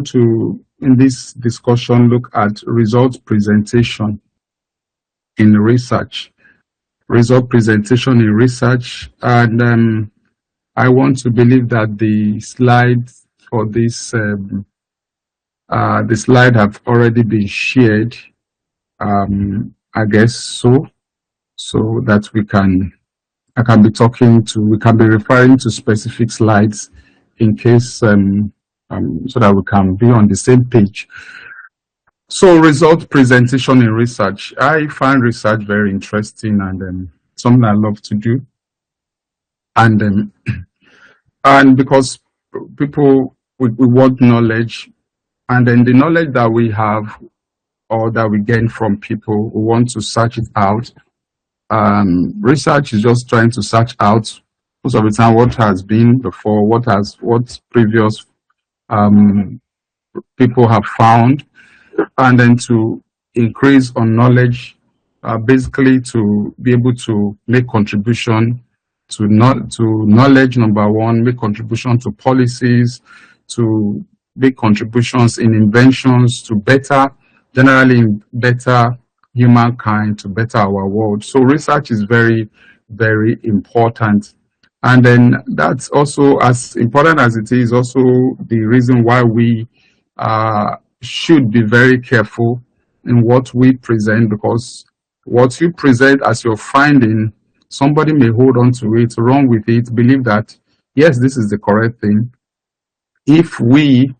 want to, in this discussion, look at result presentation in research. Result presentation in research, and I want to believe that the slides for this, the slide have already been shared. I guess so that we can be referring to specific slides in case, so that we can be on the same page. So result presentation in research. I find research very interesting and something I love to do. And because people, we want knowledge, and then the knowledge that we have or that we gain from people, we want to search it out. Research is just trying to search out most of the time what has been before, what previous people have found, and then to increase on knowledge, basically to be able to make contribution to knowledge, number one, make contribution to policies, to make contributions in inventions, to generally better humankind, to better our world. So research is very, very important. And then that's also, as important as it is, also the reason why we should be very careful in what we present, because what you present as your finding, somebody may hold on to it, run with it, believe that, yes, this is the correct thing. If we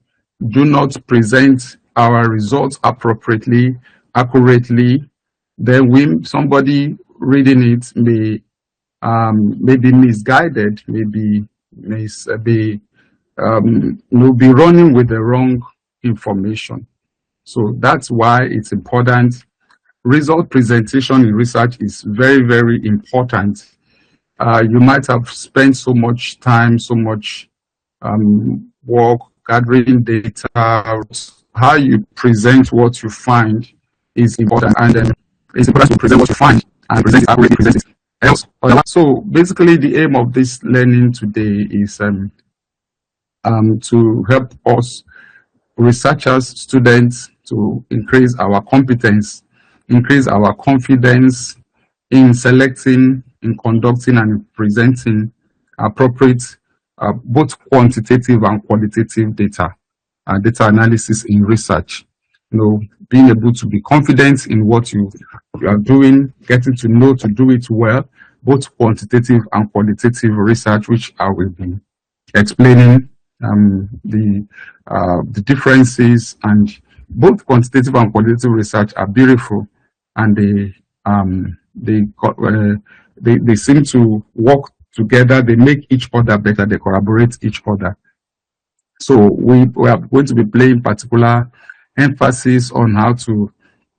do not present our results appropriately, accurately, then somebody reading it may be misguided, may be running with the wrong information. So that's why it's important. Result presentation in research is very, very important. You might have spent so much time, so much work gathering data. How you present what you find is important, and then it's important to present what you find and present it accurately, present it else. So basically, the aim of this learning today is to help us researchers, students, to increase our competence, increase our confidence in selecting, in conducting, and in presenting appropriate both quantitative and qualitative data analysis in research. Being able to be confident in what you are doing, getting to know to do it well, both quantitative and qualitative research, which I will be explaining the differences. And both quantitative and qualitative research are beautiful, and they seem to work together. They make each other better. They collaborate each other. So we are going to be playing particular emphasis on how to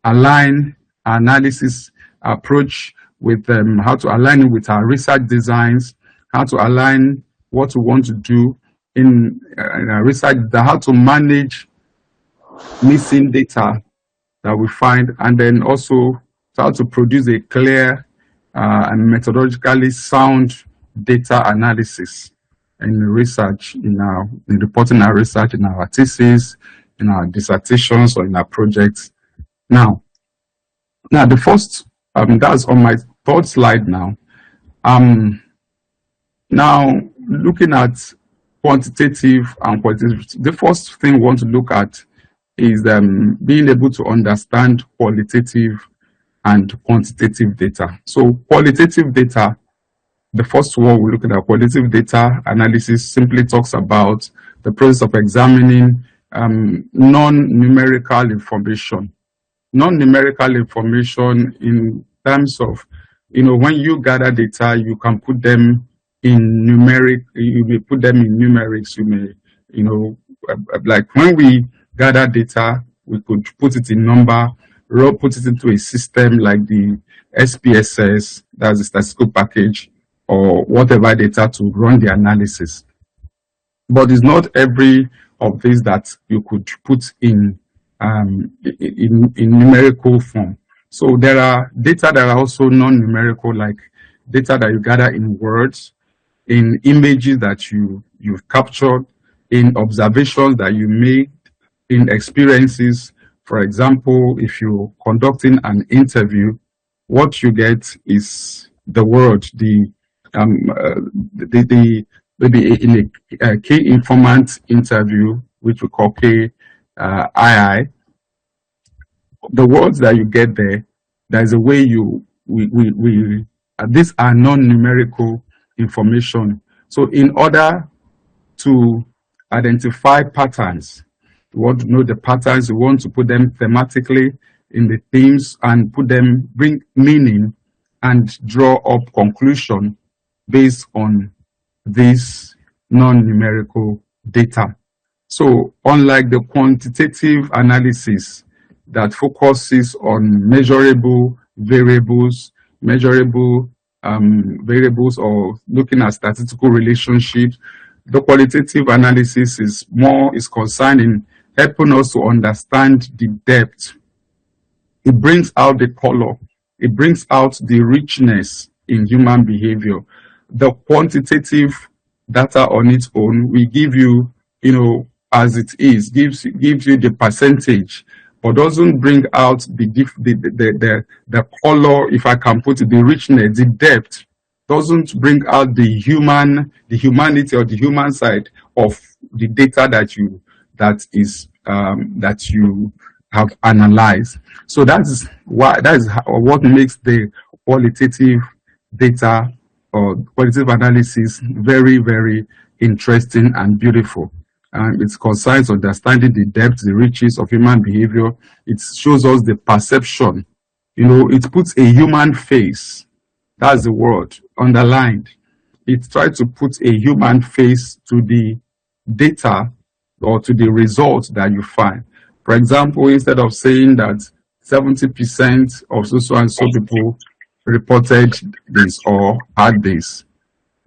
align analysis approach with how to align it with our research designs, how to align what we want to do in our research, how to manage missing data that we find, and then also how to produce a clear and methodologically sound data analysis in research, in reporting our research, in our thesis, in our dissertations, or in our projects. Now the first, that's on my third slide now. Now looking at quantitative and qualitative, the first thing we want to look at is being able to understand qualitative and quantitative data. So qualitative data, the first one we look at, qualitative data analysis, simply talks about the process of examining non-numerical information. Non-numerical information in terms of, when you gather data, you can put them in numeric, you may put them in numerics, you may, like when we gather data, we could put it in number, or put it into a system like the SPSS, that's the statistical package, or whatever data to run the analysis. But it's not every of these that you could put in numerical form. So there are data that are also non-numerical, like data that you gather in words, in images that you've captured, in observations that you made, in experiences. For example, if you're conducting an interview, what you get is the word, the maybe in a key informant interview, which we call KII, the words that you get there, there's a way we these are non-numerical information. So in order to identify patterns, you want to know the patterns, you want to put them thematically in the themes and put them, bring meaning and draw up conclusion based on this non-numerical data. So unlike the quantitative analysis that focuses on measurable variables, variables or looking at statistical relationships, the qualitative analysis is concerned in helping us to understand the depth. It brings out the color. It brings out the richness in human behavior. The quantitative data on its own will give you, as it is, gives you the percentage, but doesn't bring out the color, if I can put it, the richness, the depth. Doesn't bring out the humanity or the human side of the data that you have analyzed. So that is what makes the qualitative data or qualitative analysis very, very interesting and beautiful. And it concerns understanding the depth, the riches of human behavior. It shows us the perception. It puts a human face. That's the word underlined. It tries to put a human face to the data or to the results that you find. For example, instead of saying that 70% of so and so people reported this or had this,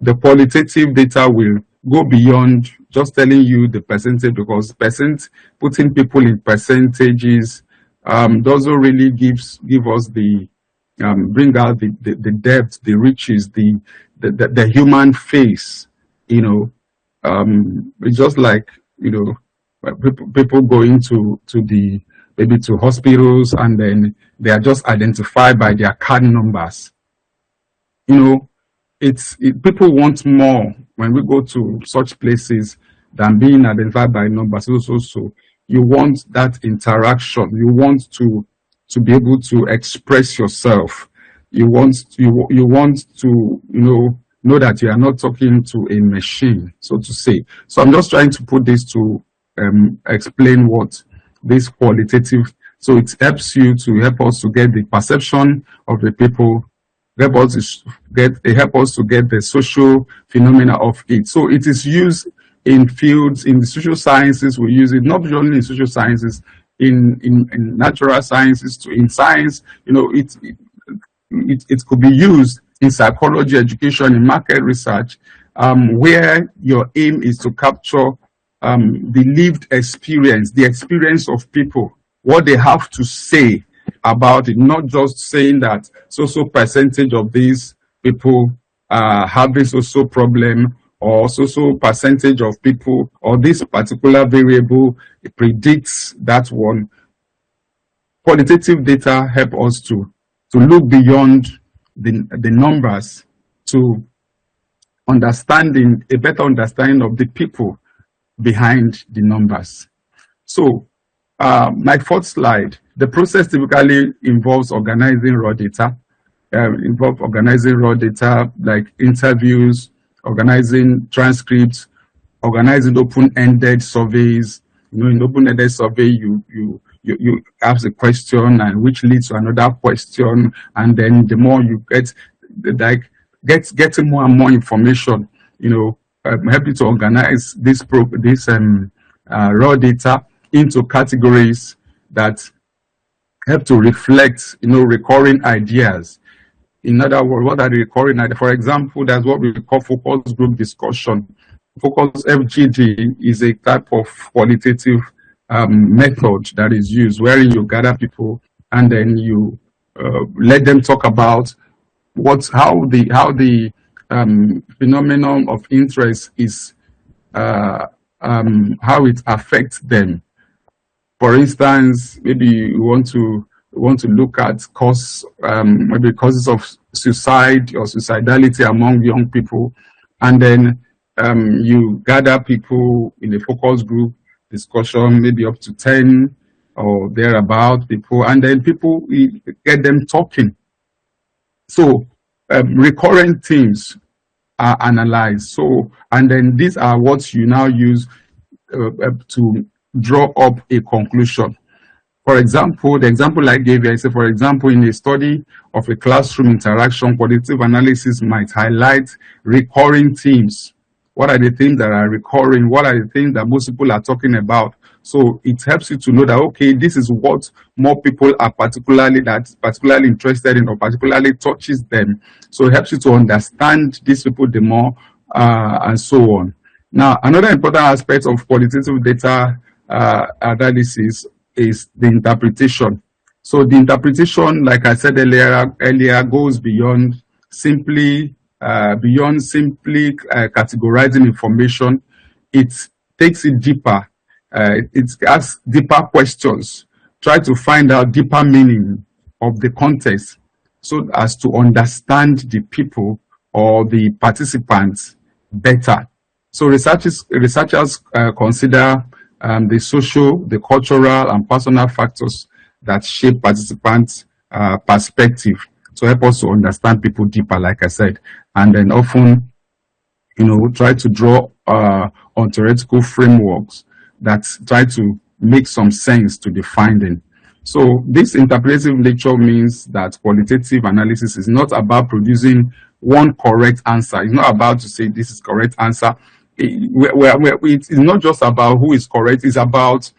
the qualitative data will go beyond just telling you the percentage, because putting people in percentages doesn't really give us the bring out the depth, the riches, the human face. It's just like people going to maybe to hospitals, and then they are just identified by their card numbers. People want more when we go to such places than being identified by numbers. So you want that interaction. You want to be able to express yourself. You want to know that you are not talking to a machine, so to say. So I'm just trying to put this to explain what this qualitative. So it helps us to get the perception of the people. Help us to get the social phenomena of it. So it is used in fields in the social sciences. We use it not only in social sciences, in natural sciences, in science. It could be used in psychology, education, in market research, where your aim is to capture the lived experience, the experience of people, what they have to say about it, not just saying that so percentage of these people have this so problem, or so percentage of people, or this particular variable predicts that one. Qualitative data help us to look beyond the numbers to a better understanding of the people behind the numbers. So my fourth slide, the process typically involves organizing raw data, like interviews, organizing transcripts, organizing open-ended surveys. In open-ended survey, you ask a question, and which leads to another question, and then the more you getting more and more information, help you to organize this raw data into categories that help to reflect, recurring ideas. In other words, what are the recurring ideas? For example, that's what we call focus group discussion. Focus FGD is a type of qualitative method that is used, wherein you gather people and then you let them talk about how the phenomenon of interest is, how it affects them. For instance, maybe you want to look at maybe causes of suicide or suicidality among young people, and then you gather people in a focus group discussion, maybe up to 10 or thereabout people, and then you get them talking. So recurrent themes are analyzed. So, and then these are what you now use to draw up a conclusion. For example, the example I gave you, I said, for example, in a study of a classroom interaction, qualitative analysis might highlight recurring themes. What are the themes that are recurring? What are the things that most people are talking about? So it helps you to know that, okay, this is what more people are particularly interested in or particularly touches them. So it helps you to understand these people the more and so on. Now, another important aspect of qualitative data analysis is the interpretation. So the interpretation, like I said earlier, goes beyond simply categorizing information. It takes it deeper. It asks deeper questions. Try to find out deeper meaning of the context, so as to understand the people or the participants better. So researchers consider the social, the cultural, and personal factors that shape participants' perspective to help us to understand people deeper, like I said. And then often, try to draw on theoretical frameworks that try to make some sense to the finding. So this interpretive nature means that qualitative analysis is not about producing one correct answer. It's not about to say this is correct answer. It's not just about who is correct. It's about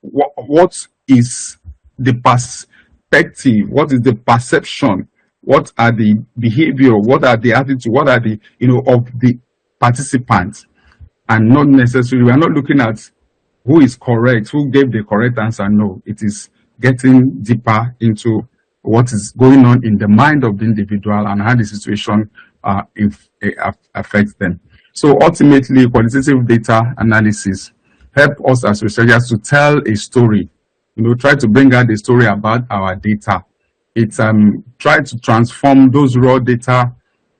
what is the perspective, what is the perception, what are the behavior, what are the attitude, what are the of the participants, and not necessarily, we are not looking at who is correct, who gave the correct answer. No, it is getting deeper into what is going on in the mind of the individual and how the situation affects them. So ultimately, qualitative data analysis help us as researchers to tell a story, try to bring out the story about our data. It's try to transform those raw data,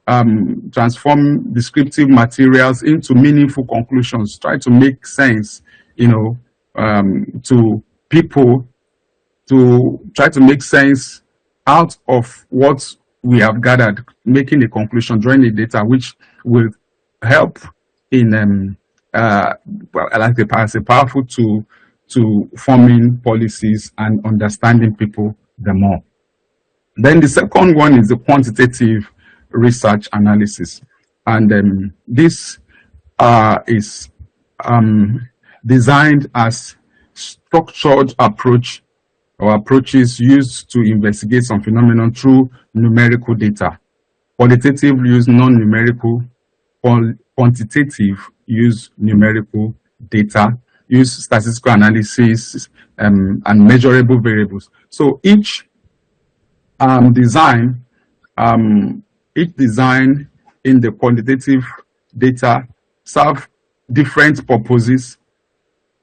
transform descriptive materials into meaningful conclusions, try to make sense, to people, to try to make sense out of what we have gathered, making a conclusion, drawing the data, which will help in as a powerful tool to forming policies and understanding people the more. Then the second one is the quantitative research analysis, and this is designed as structured approach or approaches used to investigate some phenomenon through numerical data. Qualitative use non-numerical, quantitative use numerical data, use statistical analysis and measurable variables. So each design in the quantitative data serve different purposes,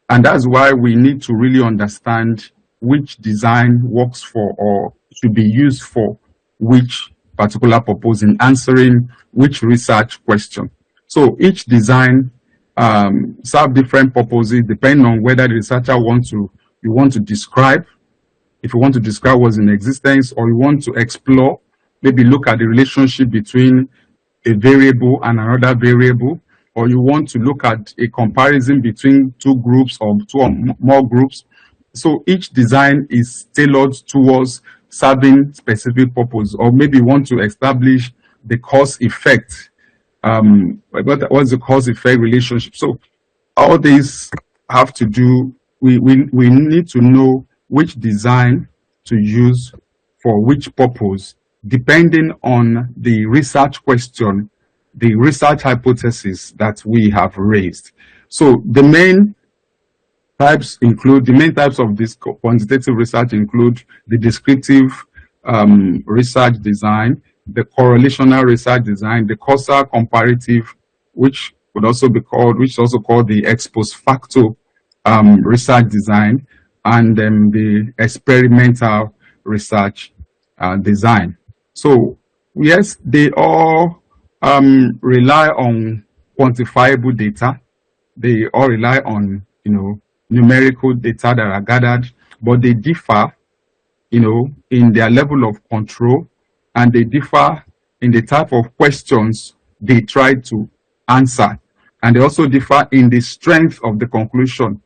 and that's why we need to really understand which design works for or should be used for which particular purpose in answering which research question. So each design serve different purposes depending on whether the researcher you want to describe, if you want to describe what's in existence, or you want to explore, maybe look at the relationship between a variable and another variable, or you want to look at a comparison between two groups or two or more groups. So each design is tailored towards serving specific purpose, or maybe you want to establish the cause effect. What's the cause effect relationship? So all these have to do, we need to know which design to use for which purpose, depending on the research question, the research hypothesis that we have raised. So the main types of this quantitative research include the descriptive research design, the correlational research design, the causal comparative, which is also called the ex post facto research design, and the experimental research design. So yes, they all rely on quantifiable data. They all rely on numerical data that are gathered, but they differ in their level of control, and they differ in the type of questions they try to answer, and they also differ in the strength of the conclusion,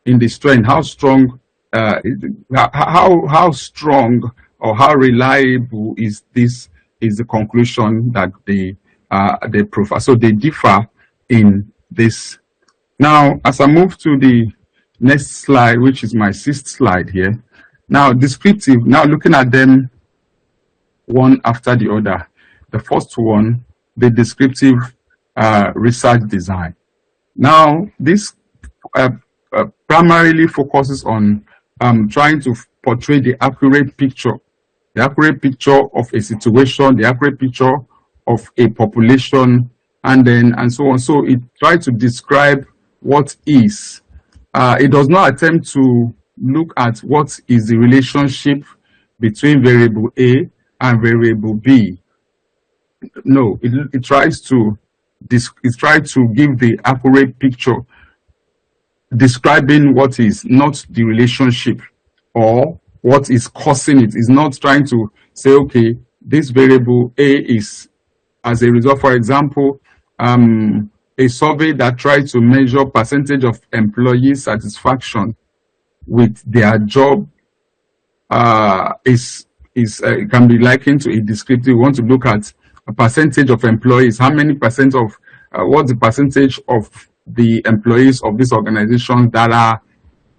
in the strength, how strong, how strong or how reliable is the conclusion that they provide. So they differ in this. Now, as I move to the next slide, which is my 6th slide here. Now, descriptive, now looking at them one after the other. The first one, the descriptive research design. Now, this primarily focuses on trying to portray the accurate picture of a situation, the accurate picture of a population, and so on. So it tries to describe what is. It does not attempt to look at what is the relationship between variable A and variable B. No, it tries to give the accurate picture, describing what is, not the relationship or what is causing it. It's not trying to say, okay, this variable A is, as a result, for example, a survey that tries to measure percentage of employee satisfaction with their job can be likened to a descriptive. We want to look at a percentage of employees, how many percent of, what's the percentage of the employees of this organization that are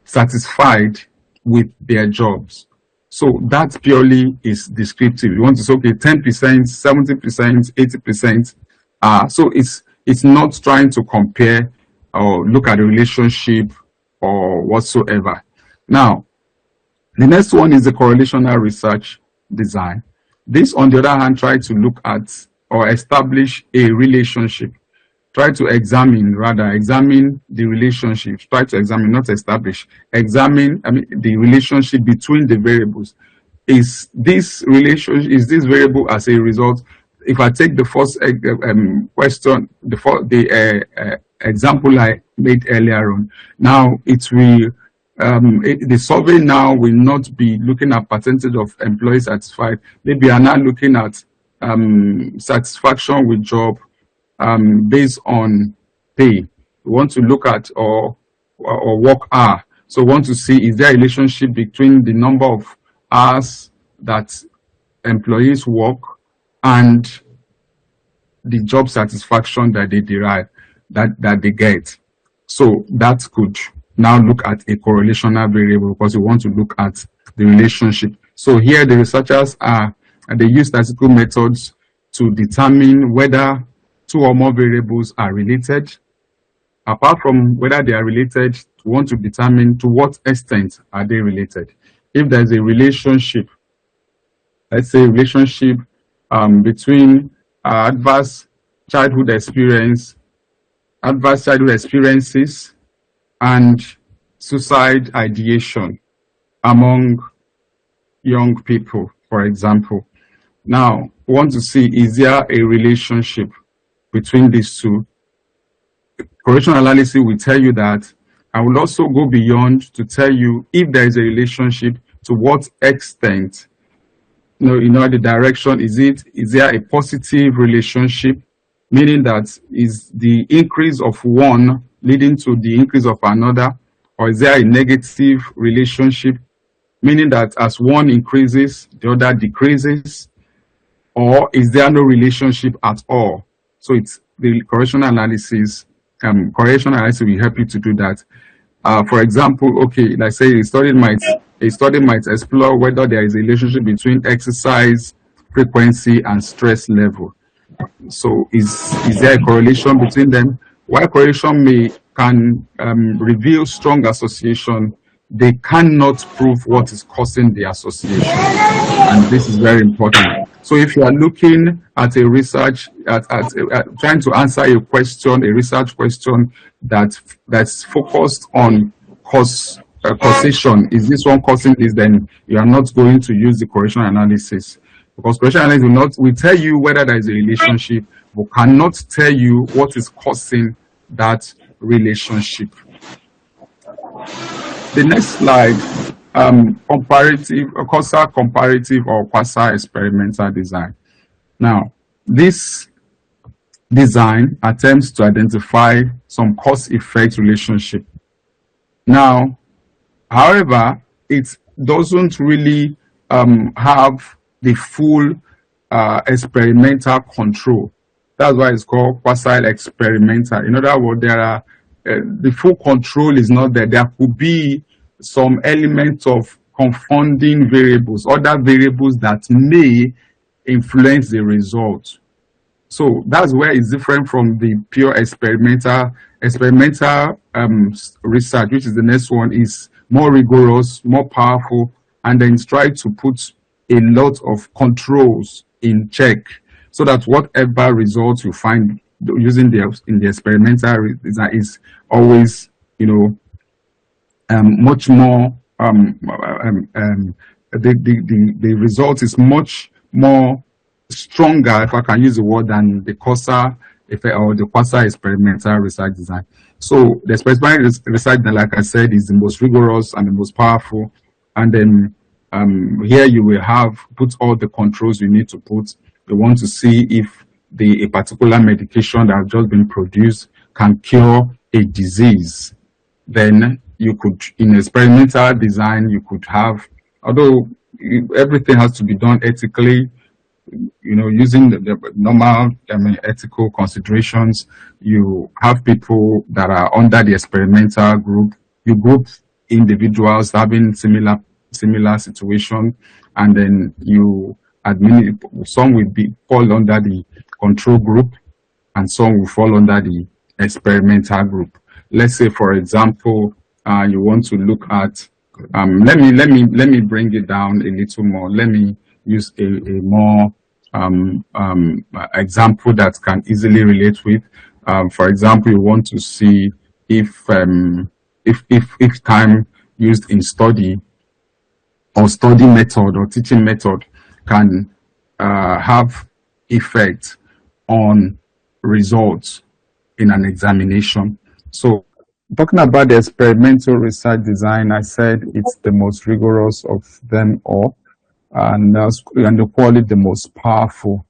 satisfied with their jobs. So that purely is descriptive. You want to say, okay, 10%, 70%, 80%. So it's not trying to compare or look at a relationship or whatsoever. Now, the next one is the correlational research design. This, on the other hand, tries to look at or establish a relationship. Try to examine the relationship. Try to examine, not establish. Examine, the relationship between the variables. Is this variable as a result? If I take the first question, the example I made earlier on, now it will. The survey now will not be looking at percentage of employees satisfied. Maybe are now looking at satisfaction with job based on pay. We want to look at or work hour. So we want to see, is there a relationship between the number of hours that employees work and the job satisfaction that they derive, that they get. So that could now look at a correlational variable, because we want to look at the relationship. So here the researchers they use statistical methods to determine whether two or more variables are related. Apart from whether they are related, we want to determine to what extent are they related. If there's a relationship, let's say relationship between adverse childhood experiences and suicide ideation among young people, for example. Now, we want to see, is there a relationship between these two? Correlational analysis will tell you that. I will also go beyond to tell you if there is a relationship, to what extent, the direction. Is there a positive relationship, meaning that is the increase of one leading to the increase of another, or is there a negative relationship, meaning that as one increases, the other decreases, or is there no relationship at all? So it's the correlational analysis. Correlational analysis will help you to do that. For example, okay, let's say a study might explore whether there is a relationship between exercise frequency and stress level. So is there a correlation between them? While correlation can reveal strong association, they cannot prove what is causing the association, and this is very important. So if you are looking at a research, trying to answer a research question that's focused on causation. Is this one causing this? Then you are not going to use the correlational analysis, because correlational analysis will tell you whether there is a relationship, but cannot tell you what is causing that relationship. The next slide, comparative, causal comparative or quasi-experimental design. Now, this design attempts to identify some cause-effect relationship. Now, however, it doesn't really have the full experimental control. That's why it's called quasi-experimental. In other words, there are the full control is not there. There could be some element of confounding variables, other variables that may influence the result. So that's where it's different from the pure experimental research, which is the next one, is more rigorous, more powerful, and then try to put a lot of controls in check so that whatever results you find using in the experimental design is always, much more. The result is much more stronger, if I can use the word, than the causal effect or the quasi-experimental research design. So the experimental research, like I said, is the most rigorous and the most powerful. And then here you will have put all the controls you need to put. You want to see if a particular medication that has just been produced can cure a disease. Then you could, in experimental design, you could have, although everything has to be done ethically, using the normal ethical considerations, you have people that are under the experimental group. You group individuals having similar situation, and then you admit some will fall under the control group, and some will fall under the experimental group. Let's say, for example, you want to look at. Let me bring it down a little more. Let me use a more example that can easily relate with. For example, you want to see if time used in study or study method or teaching method can have effect on results in an examination. So talking about the experimental research design, I said it's the most rigorous of them all, and they call it the most powerful,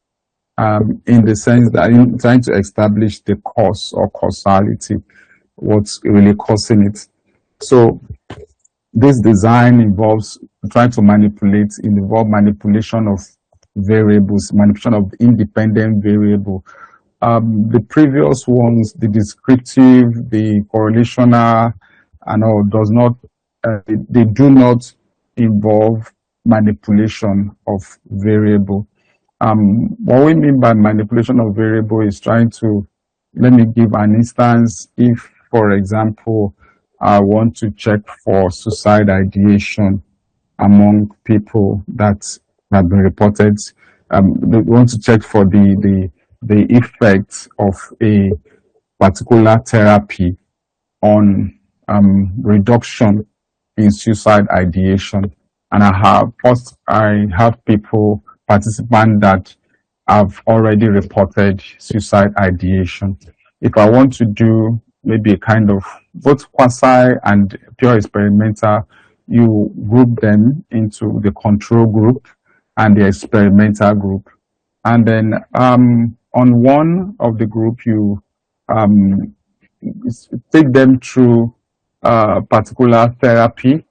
in the sense that in trying to establish the cause or causality, what's really causing it. So this design involves trying to involve manipulation of variables, manipulation of independent variable. The previous ones, the descriptive, the correlational, and all, they do not involve manipulation of variable. What we mean by manipulation of variable is trying to, let me give an instance. If, for example, I want to check for suicide ideation among people that have been reported, they want to check for the effects of a particular therapy on reduction in suicide ideation. And I have participants that have already reported suicide ideation. If I want to do maybe a kind of both quasi and pure experimental, you group them into the control group and the experimental group. And then on one of the group, you take them through particular therapy,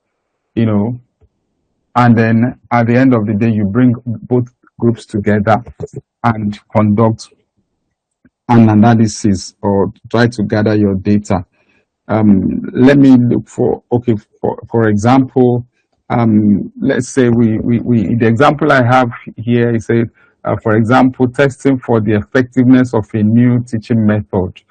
and then at the end of the day, you bring both groups together and conduct an analysis or try to gather your data. Let me look for example, let's say the example I have here is for example, testing for the effectiveness of a new teaching method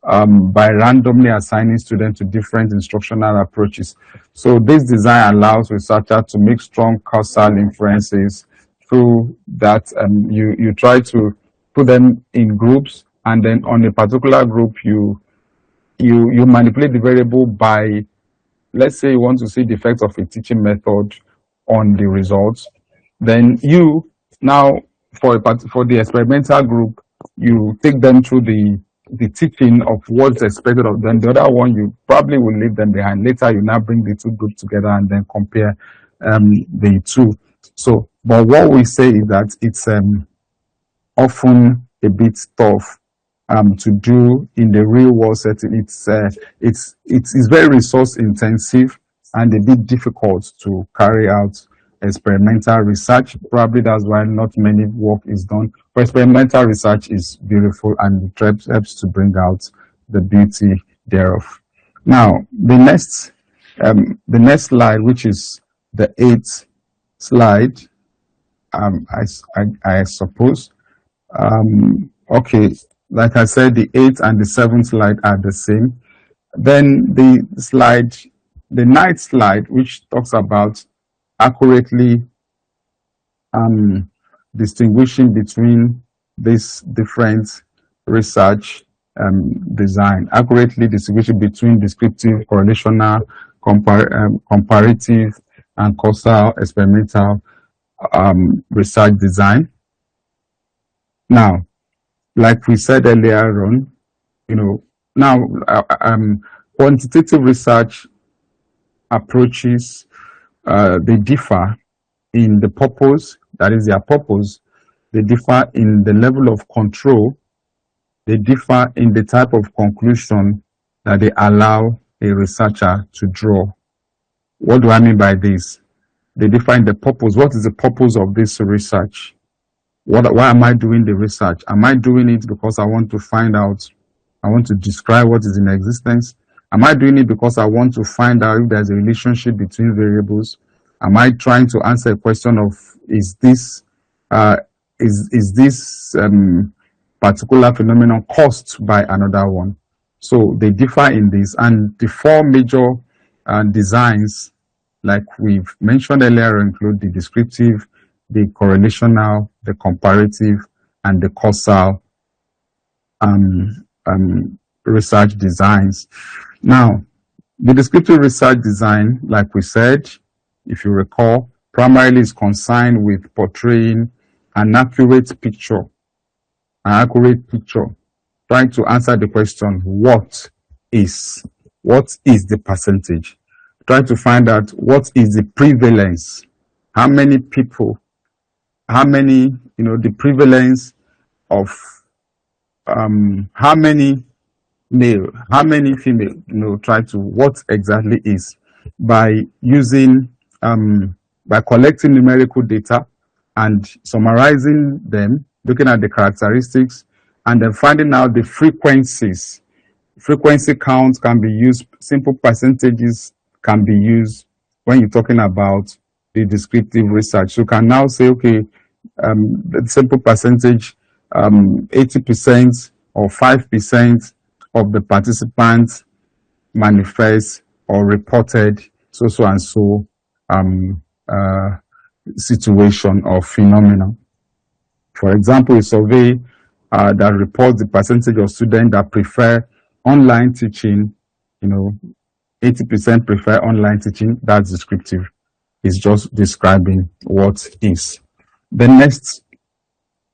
by randomly assigning students to different instructional approaches. So this design allows researchers to make strong causal inferences through that. You try to put them in groups, and then on a particular group, you manipulate the variable by, let's say you want to see the effect of a teaching method on the results, then you now for the experimental group, you take them through the teaching of what's expected of them. The other one, you probably will leave them behind. Later, you now bring the two groups together and then compare the two. So, but what we say is that it's often a bit tough to do in the real world setting. It's very resource intensive and a bit difficult to carry out experimental research. Probably that's why not many work is done. But experimental research is beautiful and it helps to bring out the beauty thereof. Now, the next slide, which is the 8th slide, I suppose. Okay, like I said, the 8th and the 7th slide are the same. Then the 9th slide, which talks about accurately distinguishing between these different research design, accurately distinguishing between descriptive, correlational, comparative, and causal experimental research design. Now, like we said earlier on, now quantitative research approaches, they differ in the purpose, that is their purpose, they differ in the level of control, they differ in the type of conclusion that they allow a researcher to draw. What do I mean by this? They differ in the purpose. What is the purpose of this research? Why am I doing the research? Am I doing it because I want to find out, I want to describe what is in existence? Am I doing it because I want to find out if there's a relationship between variables? Am I trying to answer a question of, is this particular phenomenon caused by another one? So they differ in this, and the 4 major designs, like we've mentioned earlier, include the descriptive, the correlational, the comparative, and the causal research designs. Now, the descriptive research design, like we said, if you recall, primarily is concerned with portraying an accurate picture, trying to answer the question, what is the percentage? Trying to find out what is the prevalence, how many people, the prevalence of how many male, how many female, try to what exactly is, by using by collecting numerical data and summarizing them, looking at the characteristics, and then finding out the frequencies. Frequency counts can be used, simple percentages can be used when you're talking about the descriptive research. So you can now say, okay, the simple percentage, 80% or 5% of the participants manifest or reported so and so situation or phenomenon. For example, a survey that reports the percentage of students that prefer online teaching, 80% prefer online teaching, that's descriptive. It's just describing what is. The next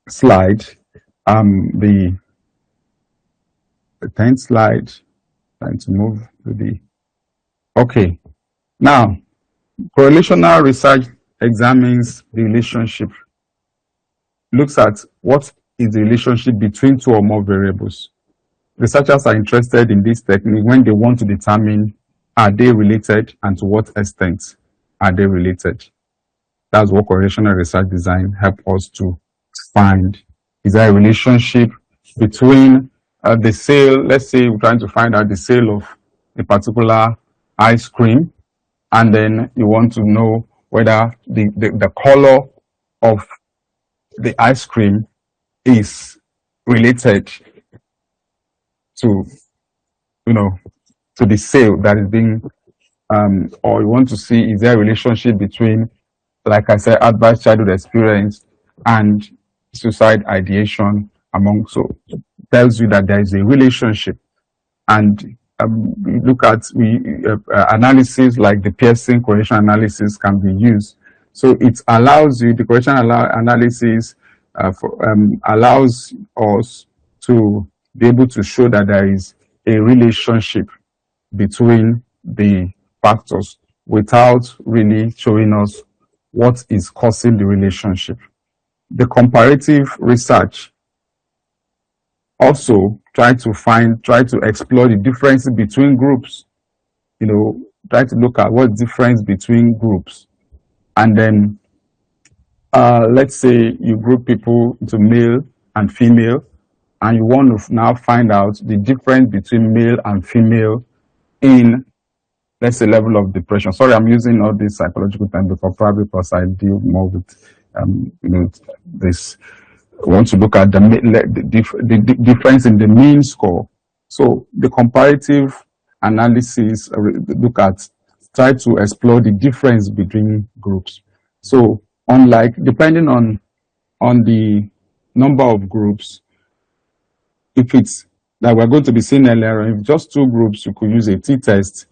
slide, the 10th slide, trying to move to the, okay. Now, correlational research examines the relationship, looks at what is the relationship between 2 or more variables. Researchers are interested in this technique when they want to determine, are they related and to what extent are they related. That's what correlational research design helps us to find. Is there a relationship between the sale, let's say we're trying to find out the sale of a particular ice cream, and then you want to know whether the color of the ice cream is related to, to the sale that is being, or you want to see, is there a relationship between, like I said, adverse childhood experience and suicide ideation among, so it tells you that there is a relationship. And we look at analysis like the Pearson correlation analysis can be used. So it allows you, the correlation analysis allows us to be able to show that there is a relationship between the factors without really showing us what is causing the relationship. The comparative research also try to explore the differences between groups, try to look at what difference between groups. And then let's say you group people into male and female, and you want to now find out the difference between male and female in, let's say, level of depression. Sorry, I'm using all these psychological terms probably because I deal more with this. I want to look at the difference in the mean score. So the comparative analysis try to explore the difference between groups. So depending on the number of groups, if it's like we're going to be seeing earlier, if just two groups, you could use a t-test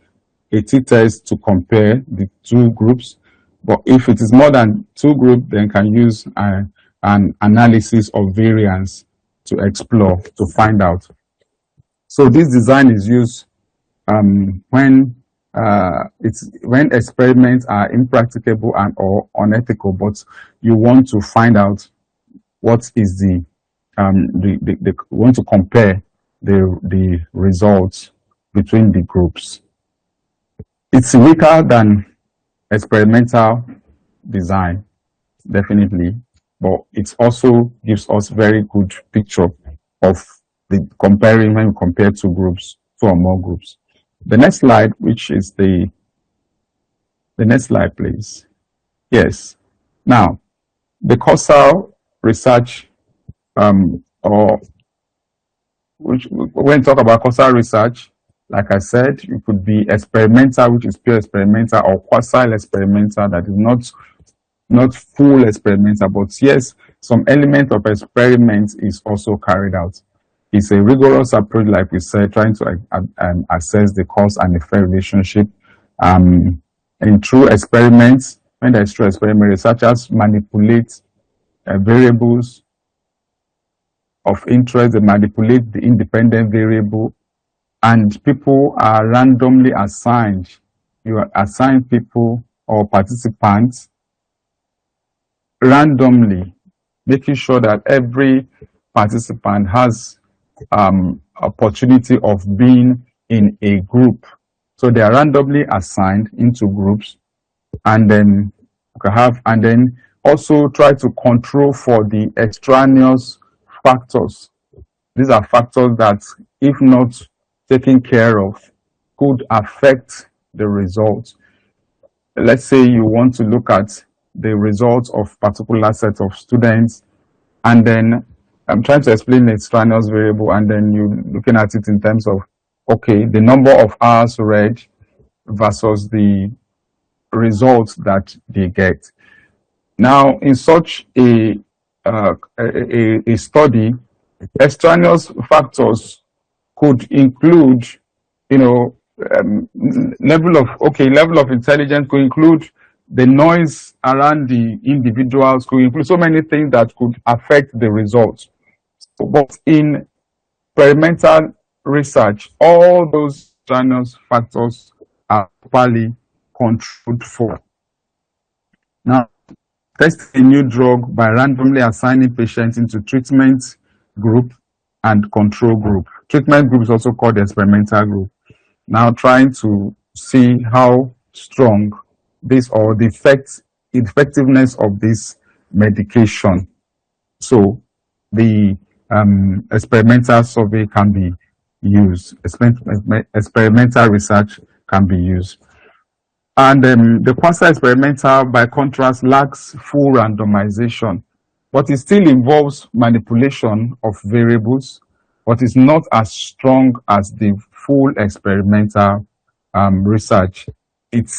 to compare the two groups. But if it is more than two groups, then can use an analysis of variance to explore, to find out. So this design is used when experiments are impracticable and or unethical, but you want to find out what is the want to compare the results between the groups. It's weaker than experimental design, definitely, but it also gives us very good picture of the comparing when we compare two or more groups. The next slide, which is the next slide, please. Yes. Now, the causal research, or which when we talk about causal research, like I said, it could be experimental, which is pure experimental, or quasi-experimental, that is not full experimental, but yes, some element of experiment is also carried out. It's a rigorous approach, like we said, trying to assess the cause and effect relationship. In true experiments, when there's true experiment, researchers manipulate variables of interest, they manipulate the independent variable, and people are randomly assigned. You assign people or participants randomly, making sure that every participant has opportunity of being in a group. So they are randomly assigned into groups, and then also try to control for the extraneous factors. These are factors that, if not taken care of, could affect the results. Let's say you want to look at the results of particular set of students, and then I'm trying to explain the extraneous variable, and then you're looking at it in terms of, okay, the number of hours read versus the results that they get. Now, in such a study, extraneous factors could include, level of intelligence, could include the noise around the individuals, could include so many things that could affect the results. But in experimental research, all those extraneous factors are properly controlled for. Now, test a new drug by randomly assigning patients into treatment group and control group. Treatment group is also called the experimental group. Now trying to see how strong this, or the effectiveness of this medication. So the experimental survey can be used. Experimental research can be used. And the quasi-experimental, by contrast, lacks full randomization, but it still involves manipulation of variables, but is not as strong as the full experimental research. It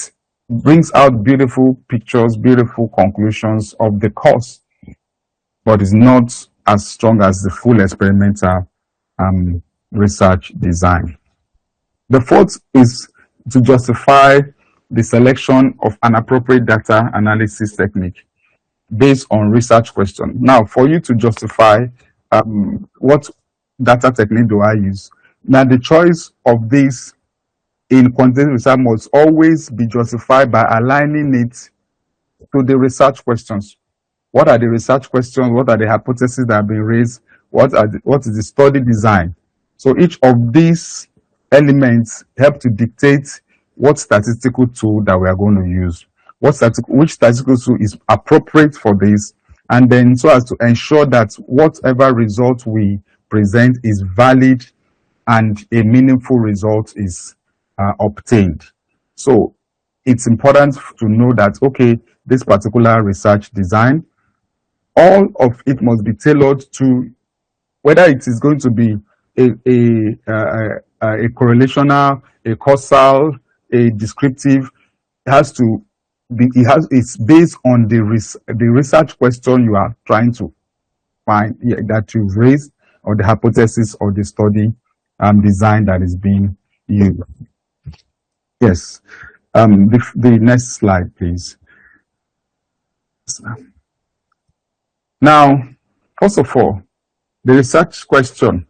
brings out beautiful pictures, beautiful conclusions of the cause, but is not as strong as the full experimental research design. The fourth is to justify the selection of an appropriate data analysis technique based on research question. Now, for you to justify what data technique do I use, now the choice of this in quantitative research must always be justified by aligning it to the research questions. What are the research questions? What are the hypotheses that have been raised? What is the study design? So each of these elements help to dictate what statistical tool that we are going to use, which statistical tool is appropriate for this, and then so as to ensure that whatever result we present is valid and a meaningful result is obtained. So it's important to know that, okay, this particular research design, all of it must be tailored to whether it is going to be a correlational, a causal, a descriptive. It has to be. It's based on the research question you are trying to find that you've raised, or the hypothesis or the study design that is being used. Yes. The next slide, please. Now, first of all, the research question.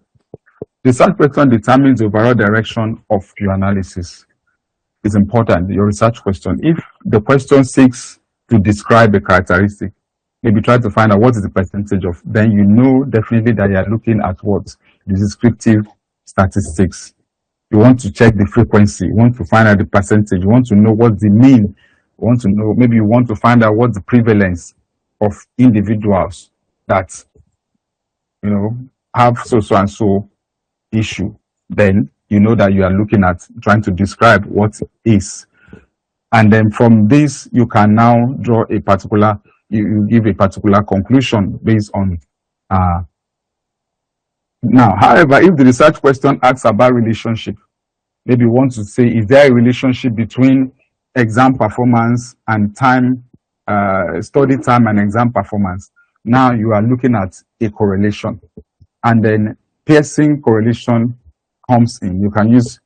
The research question determines the overall direction of your analysis. It's important, your research question. If the question seeks to describe a characteristic, maybe try to find out what is the percentage of, then you know definitely that you are looking at what? The descriptive statistics. You want to check the frequency, you want to find out the percentage, you want to know what the mean, you want to know, maybe you want to find out what the prevalence of individuals that, you know, have so and so issue. Then you know that you are looking at trying to describe what is. And then from this, you can now draw a particular, you give a particular conclusion based on. Now, however, if the research question asks about relationship, maybe you want to say, is there a relationship between exam performance and time, study time and exam performance? Now you are looking at a correlation, and then Pearson's correlation comes in. You can use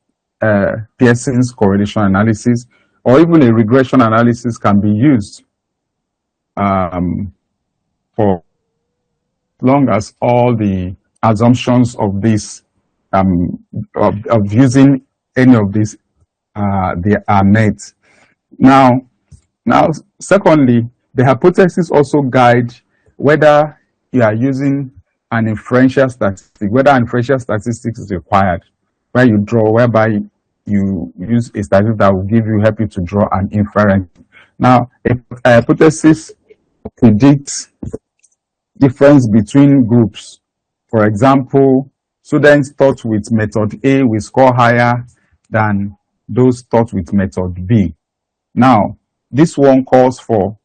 Pearson's correlation analysis, or even a regression analysis can be used for as long as all the assumptions of this of using any of these they are met. Now, secondly, the hypothesis also guide whether you are using an inferential statistic, whether an inferential statistic is required, where you draw, whereby you use a statistic that will help you to draw an inference. Now, a hypothesis predicts difference between groups. For example, students taught with method A will score higher than those taught with method B. Now, this one calls for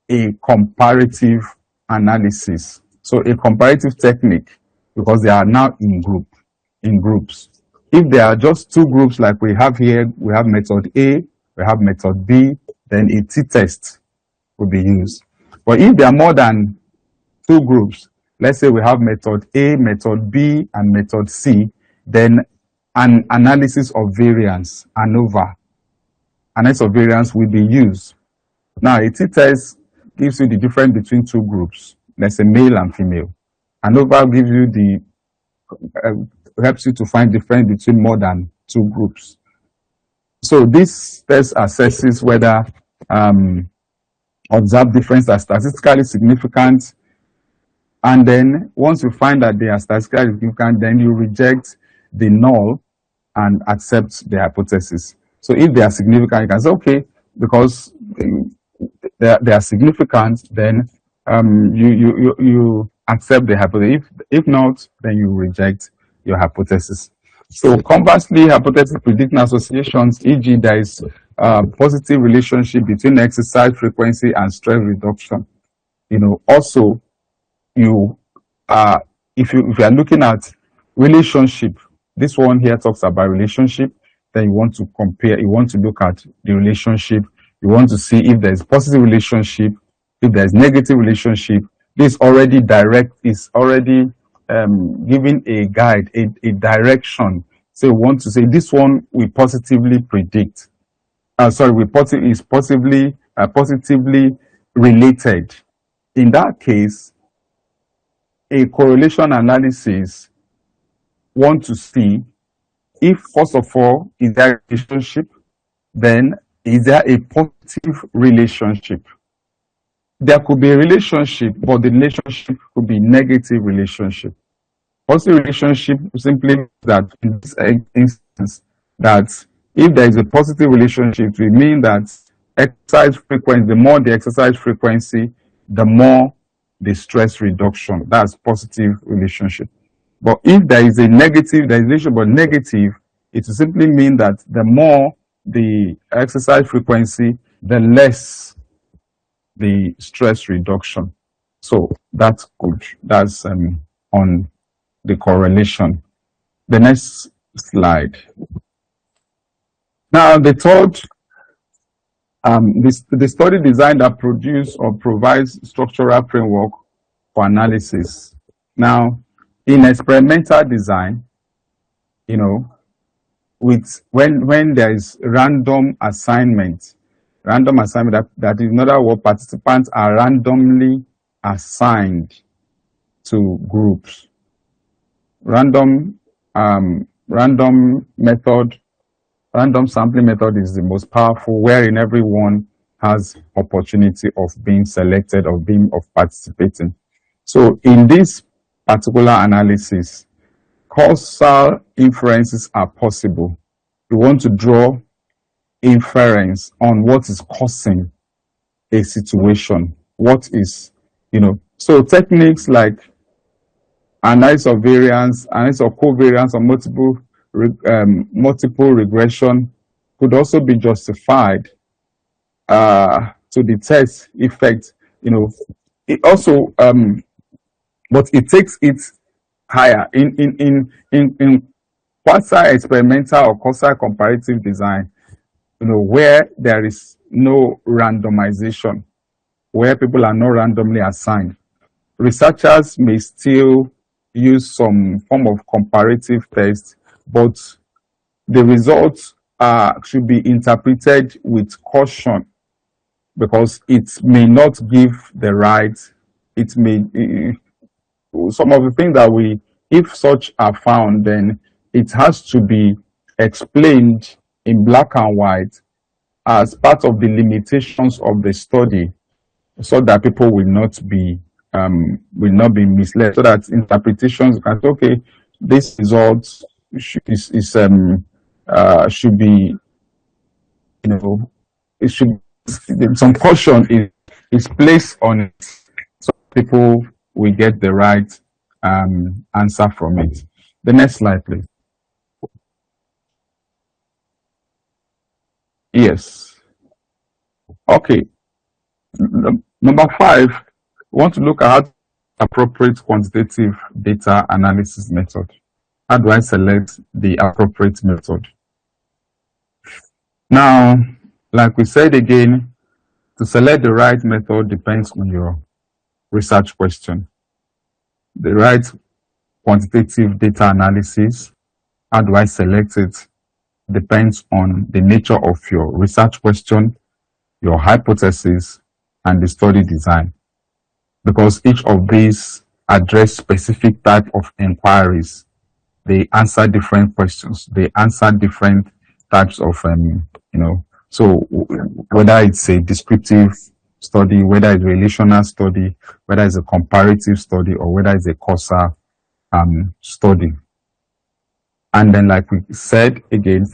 a comparative analysis. So a comparative technique, because they are now in groups. If there are just two groups like we have here, we have method A, we have method B, then a t-test will be used. But if there are more than two groups, let's say we have method A, method B, and method C, then an analysis of variance, ANOVA, analysis of variance will be used. Now, a t-test gives you the difference between two groups, let's say male and female. ANOVA gives you helps you to find difference between more than two groups. So this test assesses whether observed differences are statistically significant, and then once you find that they are statistically significant, then you reject the null and accept the hypothesis. So if they are significant, you can say, okay, because they are significant, then you accept the hypothesis. If not, then you reject your hypothesis. So conversely, hypothesis predicting associations, e.g., there is a positive relationship between exercise frequency and stress reduction. You know, also you if you are looking at relationship, this one here talks about relationship, then you want to compare, you want to look at the relationship, you want to see if there is positive relationship, if there is negative relationship. This already is already giving a guide, a direction say we want to say this one we positively predict. Is positively related. In that case, a correlation analysis want to see if, first of all, is there a relationship, then is there a positive relationship? There could be a relationship, but the relationship could be negative relationship. Positive relationship simply means that in this instance, that if there is a positive relationship, it means that exercise frequency, the more the exercise frequency, the more the stress reduction. That's positive relationship. But if there is a negative, there is a relationship but negative, it will simply mean that the more the exercise frequency, the less the stress reduction. So that's good. That's on the correlation. The next slide. Now, the third, the study design that produces or provides structural framework for analysis. Now, in experimental design, with when there is random assignment that is, in other words, participants are randomly assigned to groups. Random sampling method is the most powerful, wherein everyone has opportunity of being selected, of participating. So in this particular analysis, causal inferences are possible. We want to draw inference on what is causing a situation. What is, so techniques like analysis of variance, analysis of covariance, or multiple regression could also be justified to detect effect. It also, but it takes it higher in quasi-experimental or quasi-comparative design. Where there is no randomization, where people are not randomly assigned, researchers may still use some form of comparative test, but the results should be interpreted with caution, because it may not give the right, some of the things that if such are found, then it has to be explained in black and white as part of the limitations of the study, so that people will not be misled, so that interpretations can say, okay, this result should be, it should, some caution is placed on it, so people will get the right answer from it. The next slide, please. Yes. Okay. Number 5, we want to look at appropriate quantitative data analysis method. How do I select the appropriate method? Now, like we said again, to select the right method depends on your research question. The right quantitative data analysis, how do I select it, depends on the nature of your research question, your hypothesis, and the study design, because each of these address specific type of inquiries. They answer different questions. They answer different types of, so whether it's a descriptive study, whether it's a relational study, whether it's a comparative study, or whether it's a causal study. And then, like we said again,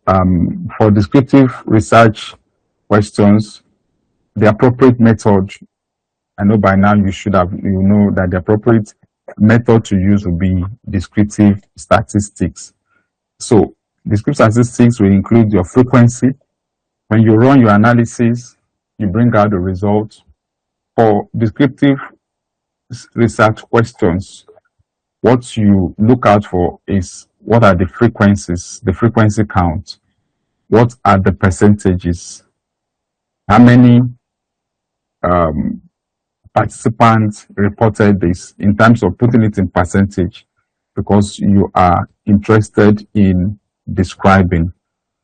for descriptive research questions, the appropriate method, I know by now you know that the appropriate method to use will be descriptive statistics. So descriptive statistics will include your frequency. When you run your analysis, you bring out the results. For descriptive research questions, what you look out for is, what are the frequencies, the frequency count? What are the percentages? How many participants reported this, in terms of putting it in percentage? because you are interested in describing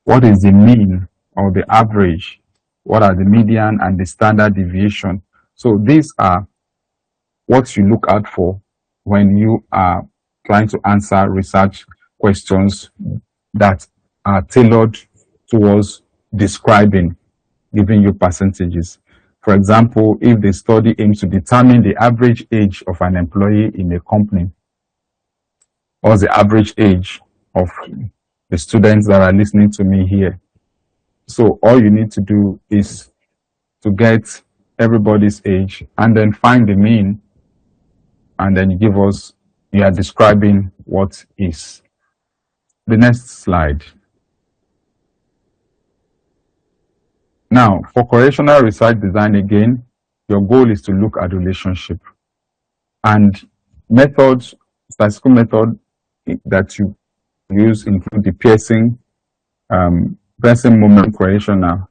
what is the mean or the average, what are the median and the standard deviation. So these are what you look out for when you are trying to answer research questions that are tailored towards describing, giving you percentages. For example, if the study aims to determine the average age of an employee in a company, or the average age of the students that are listening to me here. So all you need to do is to get everybody's age and then find the mean, and then you give us, you are describing what is. The next slide. Now, for correlational research design, again, your goal is to look at relationship. And methods, statistical method that you use include the Pearson moment correlational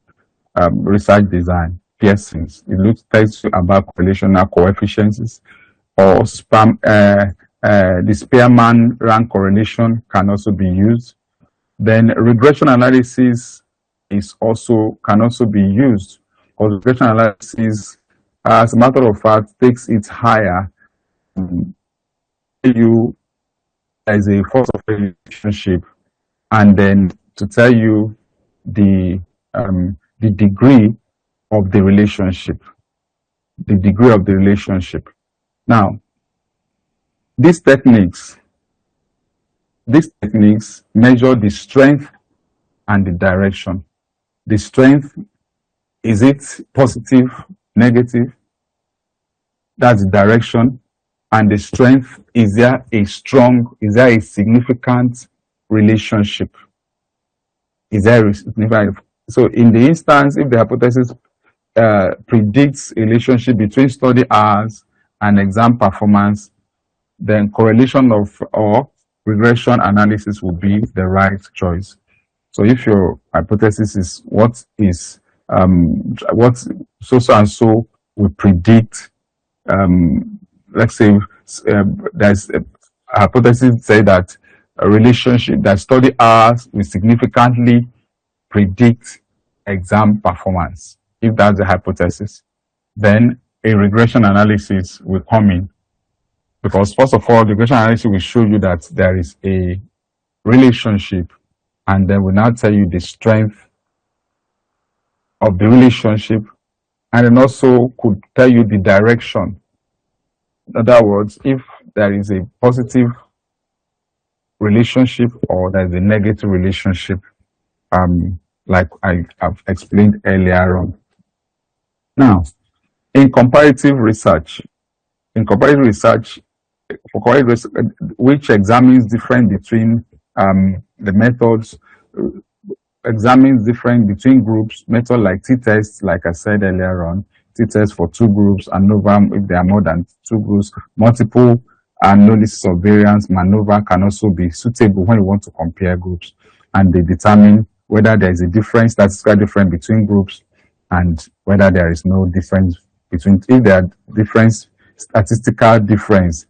research design, Pearson's. It tells you about correlational coefficients, or the Spearman rank correlation can also be used. Then regression analysis can also be used, because regression analysis, as a matter of fact, takes it higher. As a force of relationship, and then to tell you the degree of the relationship, Now, these techniques measure the strength and the direction. The strength, is it positive, negative? That's the direction. And the strength, is there a significant relationship? So in the instance, if the hypothesis predicts a relationship between study hours and exam performance, then correlation or regression analysis will be the right choice. So if your hypothesis is what so and so will predict, let's say there's a hypothesis say that a relationship, that study hours will significantly predict exam performance. If that's the hypothesis, then a regression analysis will come in, because first of all, the regression analysis will show you that there is a relationship, and then will now tell you the strength of the relationship, and then also could tell you the direction. In other words, if there is a positive relationship or there is a negative relationship, like I've explained earlier on. Now, in comparative research, which examines difference between the methods, examines difference between groups, method like t-test, like I said earlier on, t-test for 2 groups, ANOVA if there are more than 2 groups, multiple analysis of variance, MANOVA can also be suitable when you want to compare groups, and they determine whether there is a difference, statistical difference between groups, and whether there is no difference between, if there are statistical difference,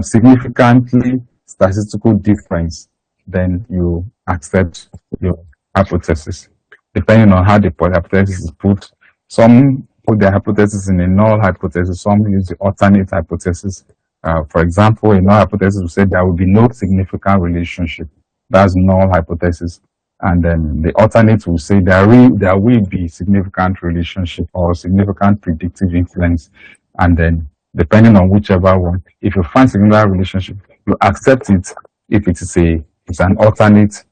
significantly statistical difference, then you accept your hypothesis, depending on how the hypothesis is put. Some put their hypothesis in a null hypothesis, some use the alternate hypothesis. For example, a null hypothesis will say there will be no significant relationship. That's null hypothesis. And then the alternate will say there will be significant relationship or significant predictive influence. And then depending on whichever one, if you find significant relationship, you accept it if it's an alternate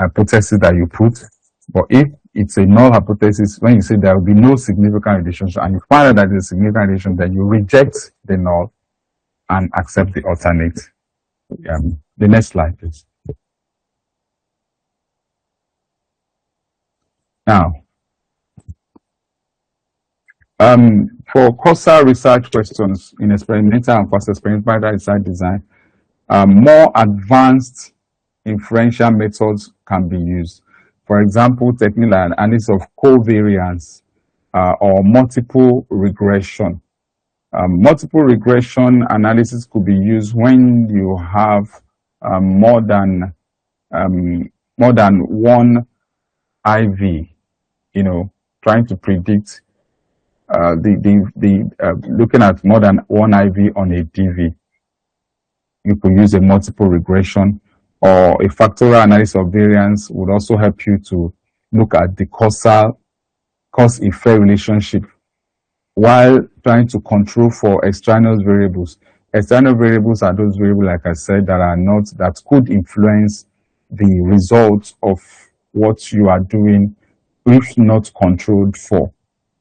hypothesis that you put. But if it's a null hypothesis, when you say there will be no significant relationship and you find out that there's a significant relation, then you reject the null and accept the alternate. The next slide, please. Now, for causal research questions in experimental and quasi-experimental research design, more advanced inferential methods can be used. For example, technique like analysis of covariance or multiple regression. Multiple regression analysis could be used when you have more than one IV, trying to predict looking at more than one IV on a DV. You could use a multiple regression, or a factorial analysis of variance would also help you to look at the cause-effect relationship while trying to control for extraneous variables. External variables are those variables, like I said, that could influence the results of what you are doing if not controlled for.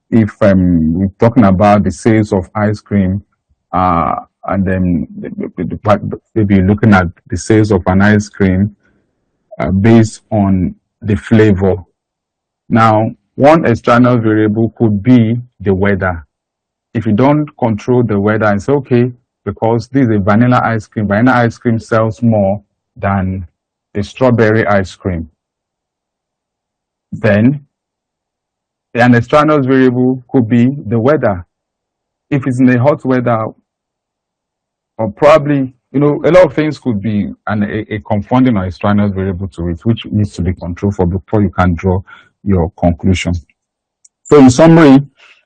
If we're talking about the sales of ice cream, and then maybe looking at the sales of an ice cream based on the flavor. Now, one external variable could be the weather. If you don't control the weather and say, okay, because this is a vanilla ice cream sells more than the strawberry ice cream, then an external variable could be the weather. If it's in a hot weather, or probably, a lot of things could be a confounding or extraneous variable to it, which needs to be controlled for before you can draw your conclusion. So in summary,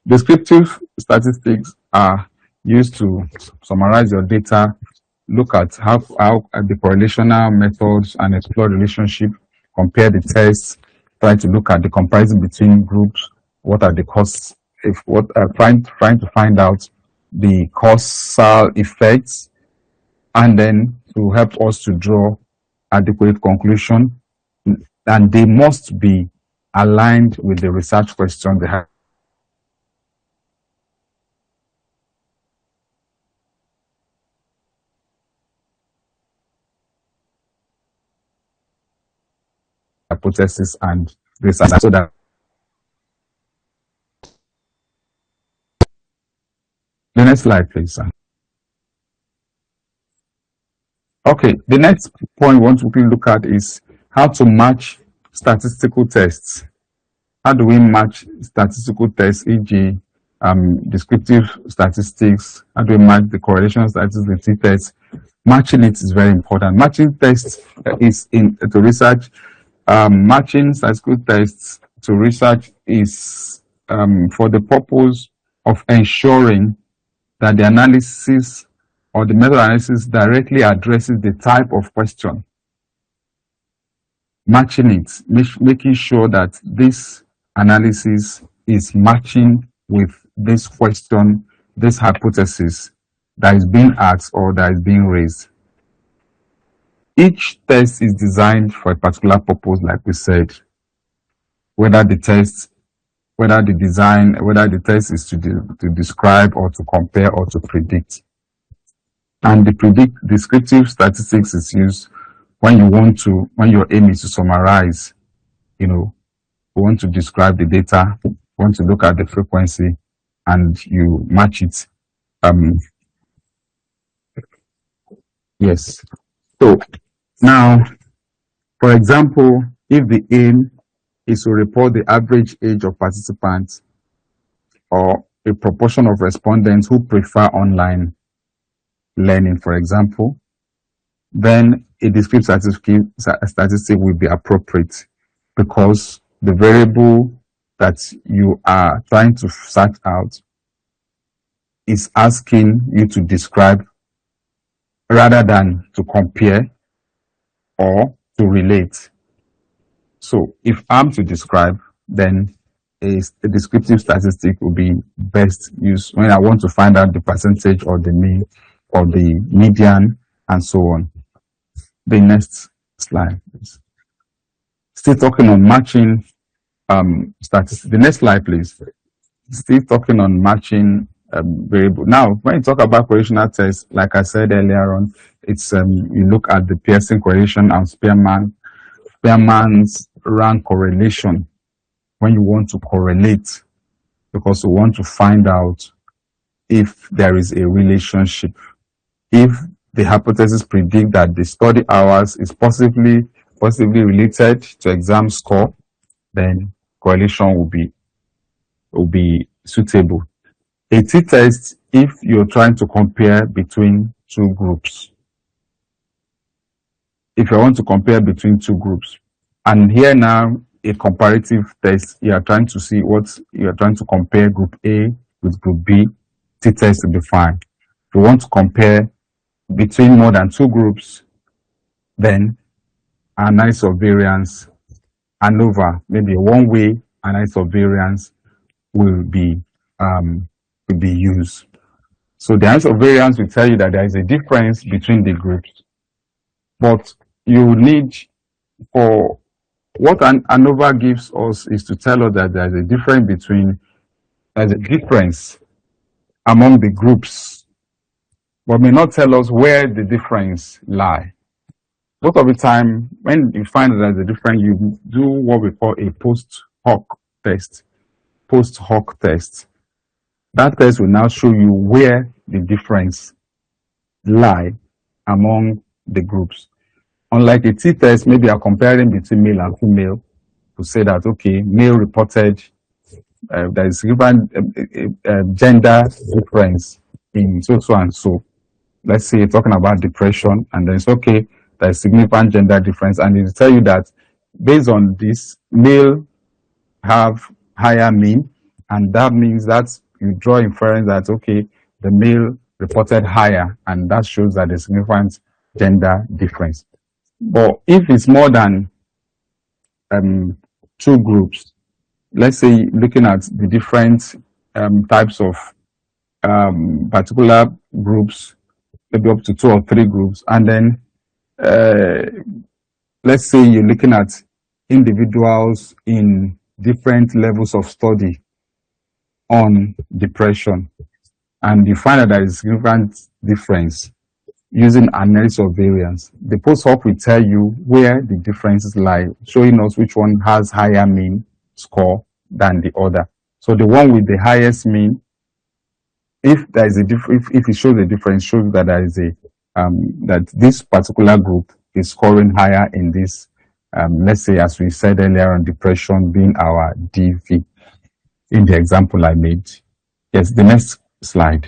descriptive statistics are used to summarize your data, look at how the correlational methods and explore relationship, compare the tests, try to look at the comparison between groups, what are the costs, trying to find out the causal effects, and then to help us to draw adequate conclusion. And they must be aligned with the research question they have. Hypothesis and research, so that the next slide, please, sir. Okay, the next point we want to look at is how to match statistical tests. How do we match statistical tests, e.g., descriptive statistics? How do we match the correlational statistics, the tests? Matching it is very important. Matching tests is to research. Matching statistical tests to research is for the purpose of ensuring that the analysis or the method analysis directly addresses the type of question. Matching it, making sure that this analysis is matching with this question, this hypothesis that is being asked or that is being raised. Each test is designed for a particular purpose, like we said, whether the test is to describe or to compare or to predict. And the descriptive statistics is used when your aim is to summarize, we want to describe the data, we want to look at the frequency, and you match it. Yes. So now, for example, if the aim is to report the average age of participants or a proportion of respondents who prefer online learning, for example, then a descriptive statistic will be appropriate, because the variable that you are trying to search out is asking you to describe rather than to compare or to relate. So if I'm to describe, then a descriptive statistic will be best used when I want to find out the percentage or the mean or the median and so on. The next slide, please. Still talking on matching statistics. The next slide, please. Still talking on matching variable. Now, when you talk about correlational tests, like I said earlier on, it's you look at the Pearson correlation and Spearman's rank correlation when you want to correlate, because you want to find out if there is a relationship. If the hypothesis predict that the study hours is possibly related to exam score, then correlation will be suitable. A t-test if you're trying to compare between two groups. If you want to compare between two groups, and here now a comparative test, you are trying to see what you are trying to compare group A with group B, t-test will be fine. If you want to compare between more than two groups, then analysis of variance, ANOVA, maybe a one-way analysis of variance will be used. So the analysis of variance will tell you that there is a difference between the groups, but you need, for what an ANOVA gives us is to tell us that there's a difference among the groups, but may not tell us where the difference lie. Most of the time, when you find that there's a difference, you do what we call a post hoc test. Post hoc test. That test will now show you where the difference lie among the groups. Unlike a t-test, maybe you're comparing between male and female to say that, okay, male reported there is given gender difference in so and so. Let's say you're talking about depression, and then it's okay, there's significant gender difference, and it will tell you that based on this, male have higher mean, and that means that you draw inference that, okay, the male reported higher, and that shows that there's significant gender difference. But if it's more than two groups, let's say looking at the different types of particular groups, maybe up to 2 or 3 groups, and then let's say you're looking at individuals in different levels of study on depression, and you find that there is significant difference using analysis of variance. The post hoc will tell you where the differences lie, showing us which one has higher mean score than the other. So the one with the highest mean, if there is a if it shows a difference, shows that there is a that this particular group is scoring higher in this. Let's say, as we said earlier, on depression being our DV in the example I made. Yes, the next slide.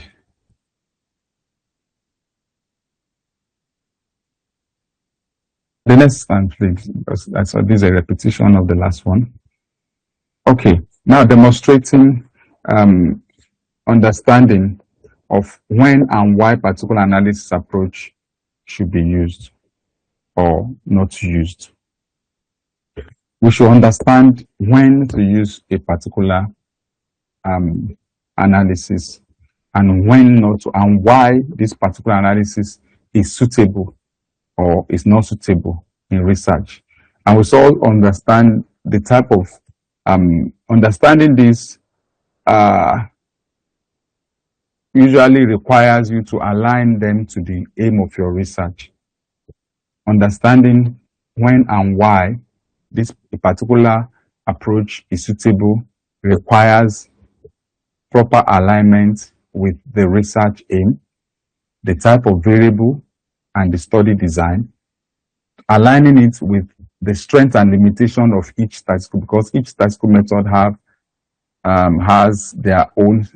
The next one, please, because this is a repetition of the last one. Okay, now demonstrating understanding of when and why particular analysis approach should be used or not used. We should understand when to use a particular analysis and when not to, and why this particular analysis is suitable or is not suitable in research. And we also understand the type of understanding this usually requires you to align them to the aim of your research. Understanding when and why this particular approach is suitable requires proper alignment with the research aim, the type of variable, and the study design, aligning it with the strength and limitation of each statistical, because each statistical method has their own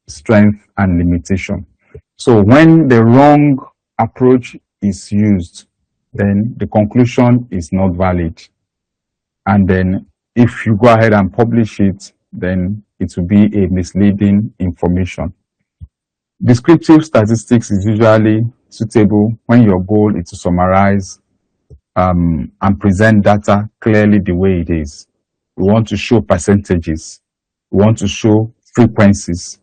strength and limitation. So when the wrong approach is used, then the conclusion is not valid. And then if you go ahead and publish it, then it will be a misleading information. Descriptive statistics is usually suitable when your goal is to summarize and present data clearly the way it is. We want to show percentages. We want to show frequencies.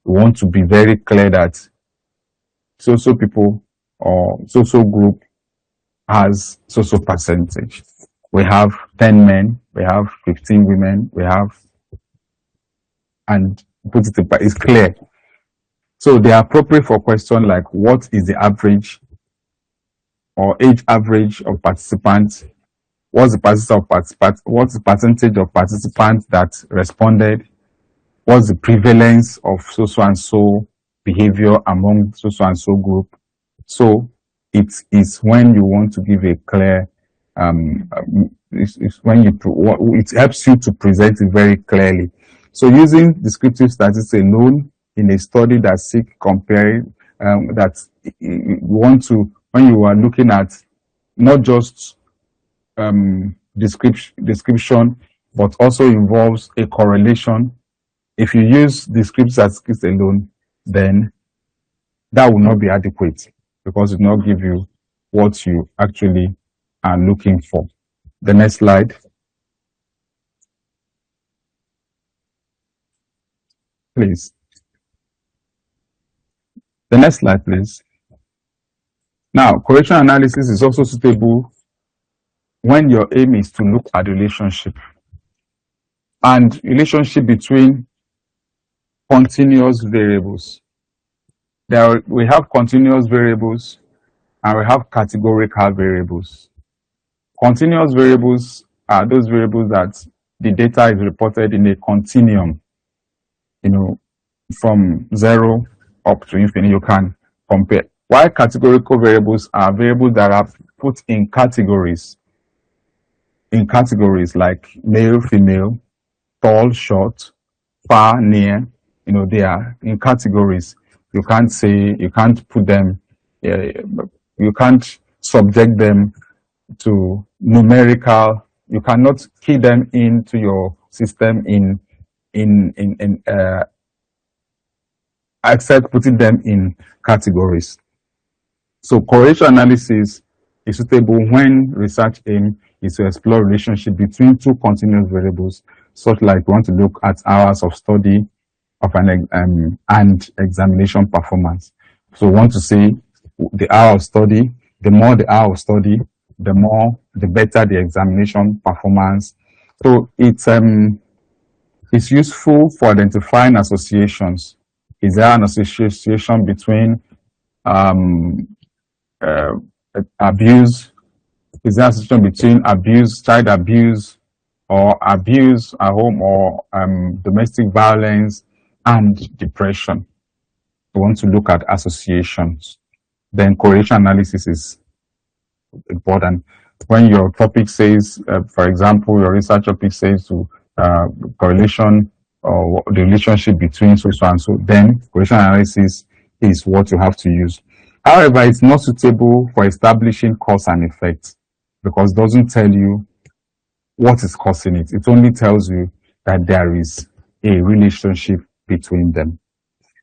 We want to be very clear that so-so people or so-so group has so-so percentage. We have 10 men, we have 15 women, we have, and put it it's clear. So they are appropriate for question like, what is the average or age average of participants? What's the percentage of participants that responded? What's the prevalence of so and so behavior among so and so group? So it is when you want to give a clear, it's when it helps you to present it very clearly. So using descriptive statistics alone in a study that seek comparing, that you want to, when you are looking at not just description, but also involves a correlation. If you use descriptive statistics alone, then that will not be adequate because it will not give you what you actually are looking for. The next slide, please. The next slide, please. Now, correlation analysis is also suitable when your aim is to look at the relationship between continuous variables. We have continuous variables and we have categorical variables. Continuous variables are those variables that the data is reported in a continuum, from 0 up to infinity. You can compare. While categorical variables are variables that are put in categories like male, female, tall, short, far, near. They are in categories. You can't put them, you can't subject them to numerical. You cannot key them into your system except putting them in categories. So correlation analysis is suitable when research aim is to explore relationship between two continuous variables, such like we want to look at hours of study of and examination performance. So we want to see the hour of study. The more the hour of study, the better the examination performance. So it's useful for identifying associations. Is there an association between abuse? Is there an association between child abuse, or abuse at home, or domestic violence and depression? We want to look at associations. Then correlation analysis is important. When your topic says, for example, your research topic says to correlation or the relationship between so and so, then correlation analysis is what you have to use. However, it's not suitable for establishing cause and effect because it doesn't tell you what is causing it. It only tells you that there is a relationship between them.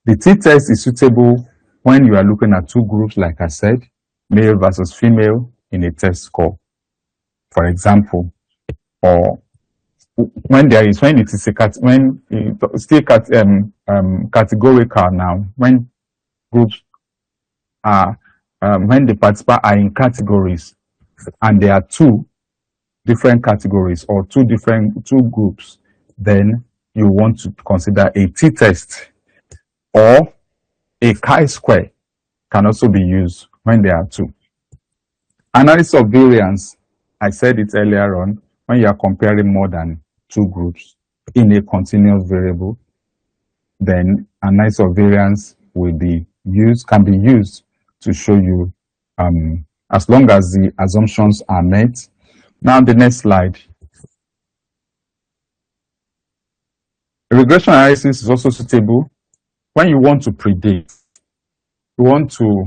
The t-test is suitable when you are looking at two groups, like I said, male versus female in a test score, for example, or when it's still categorical now, when groups are when the participants are in categories and there are two different categories or two groups, then you want to consider a t-test, or a chi-square can also be used when there are two. Analysis of variance, I said it earlier on, when you are comparing more than two groups in a continuous variable, then analysis of variance can be used to show you, as long as the assumptions are met. Now the next slide. Regression analysis is also suitable when you want to predict. You want to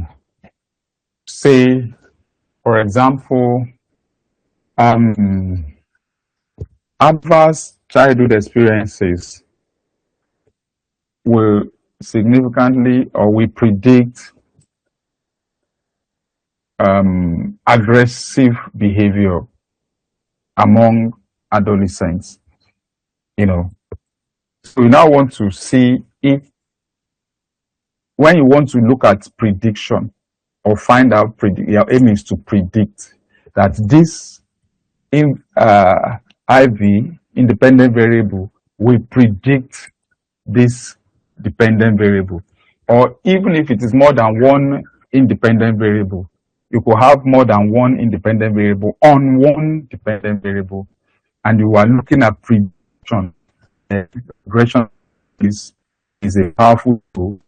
say, for example, adverse childhood experiences will significantly, or we predict aggressive behavior among adolescents. So we now want to see if, when you want to look at prediction or find out, your aim is to predict that this IV, independent variable, will predict this dependent variable. Or even if it is more than one independent variable, you could have more than one independent variable on one dependent variable, and you are looking at prediction. Regression is a powerful tool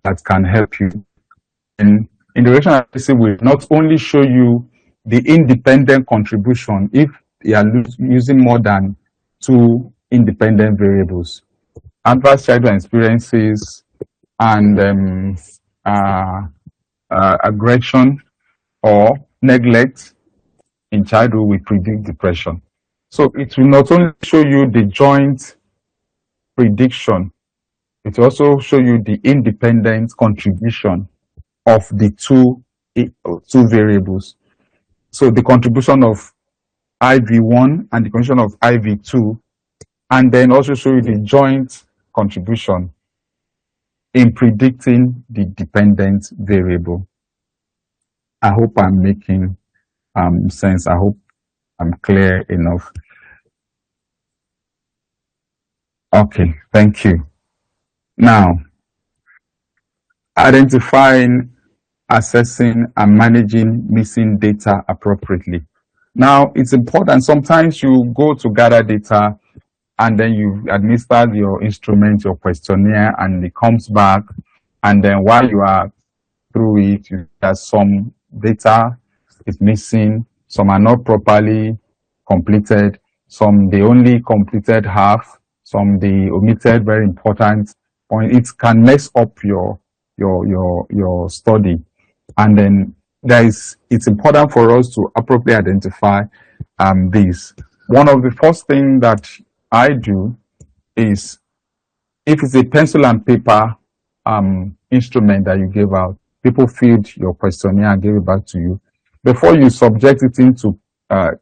that can help you. And in the regression analysis, will not only show you the independent contribution if you are using more than two independent variables. Adverse childhood experiences and aggression or neglect in childhood will predict depression. So it will not only show you the joint prediction, it will also show you the independent contribution of the two variables. So the contribution of IV1 and the contribution of IV2, and then also show you the joint contribution in predicting the dependent variable. I hope I'm making sense. I hope I'm clear enough. Okay, thank you. Now, identifying, assessing, and managing missing data appropriately. Now, it's important. Sometimes you go to gather data and then you administer your instrument, your questionnaire, and it comes back. And then while you are through it, there's some data is missing, some are not properly completed, some they only completed half, some they omitted very important point. It can mess up your study. And then it's important for us to appropriately identify this. One of the first things that I do is, if it's a pencil and paper instrument that you gave out, people filled your questionnaire and gave it back to you. Before you subject it into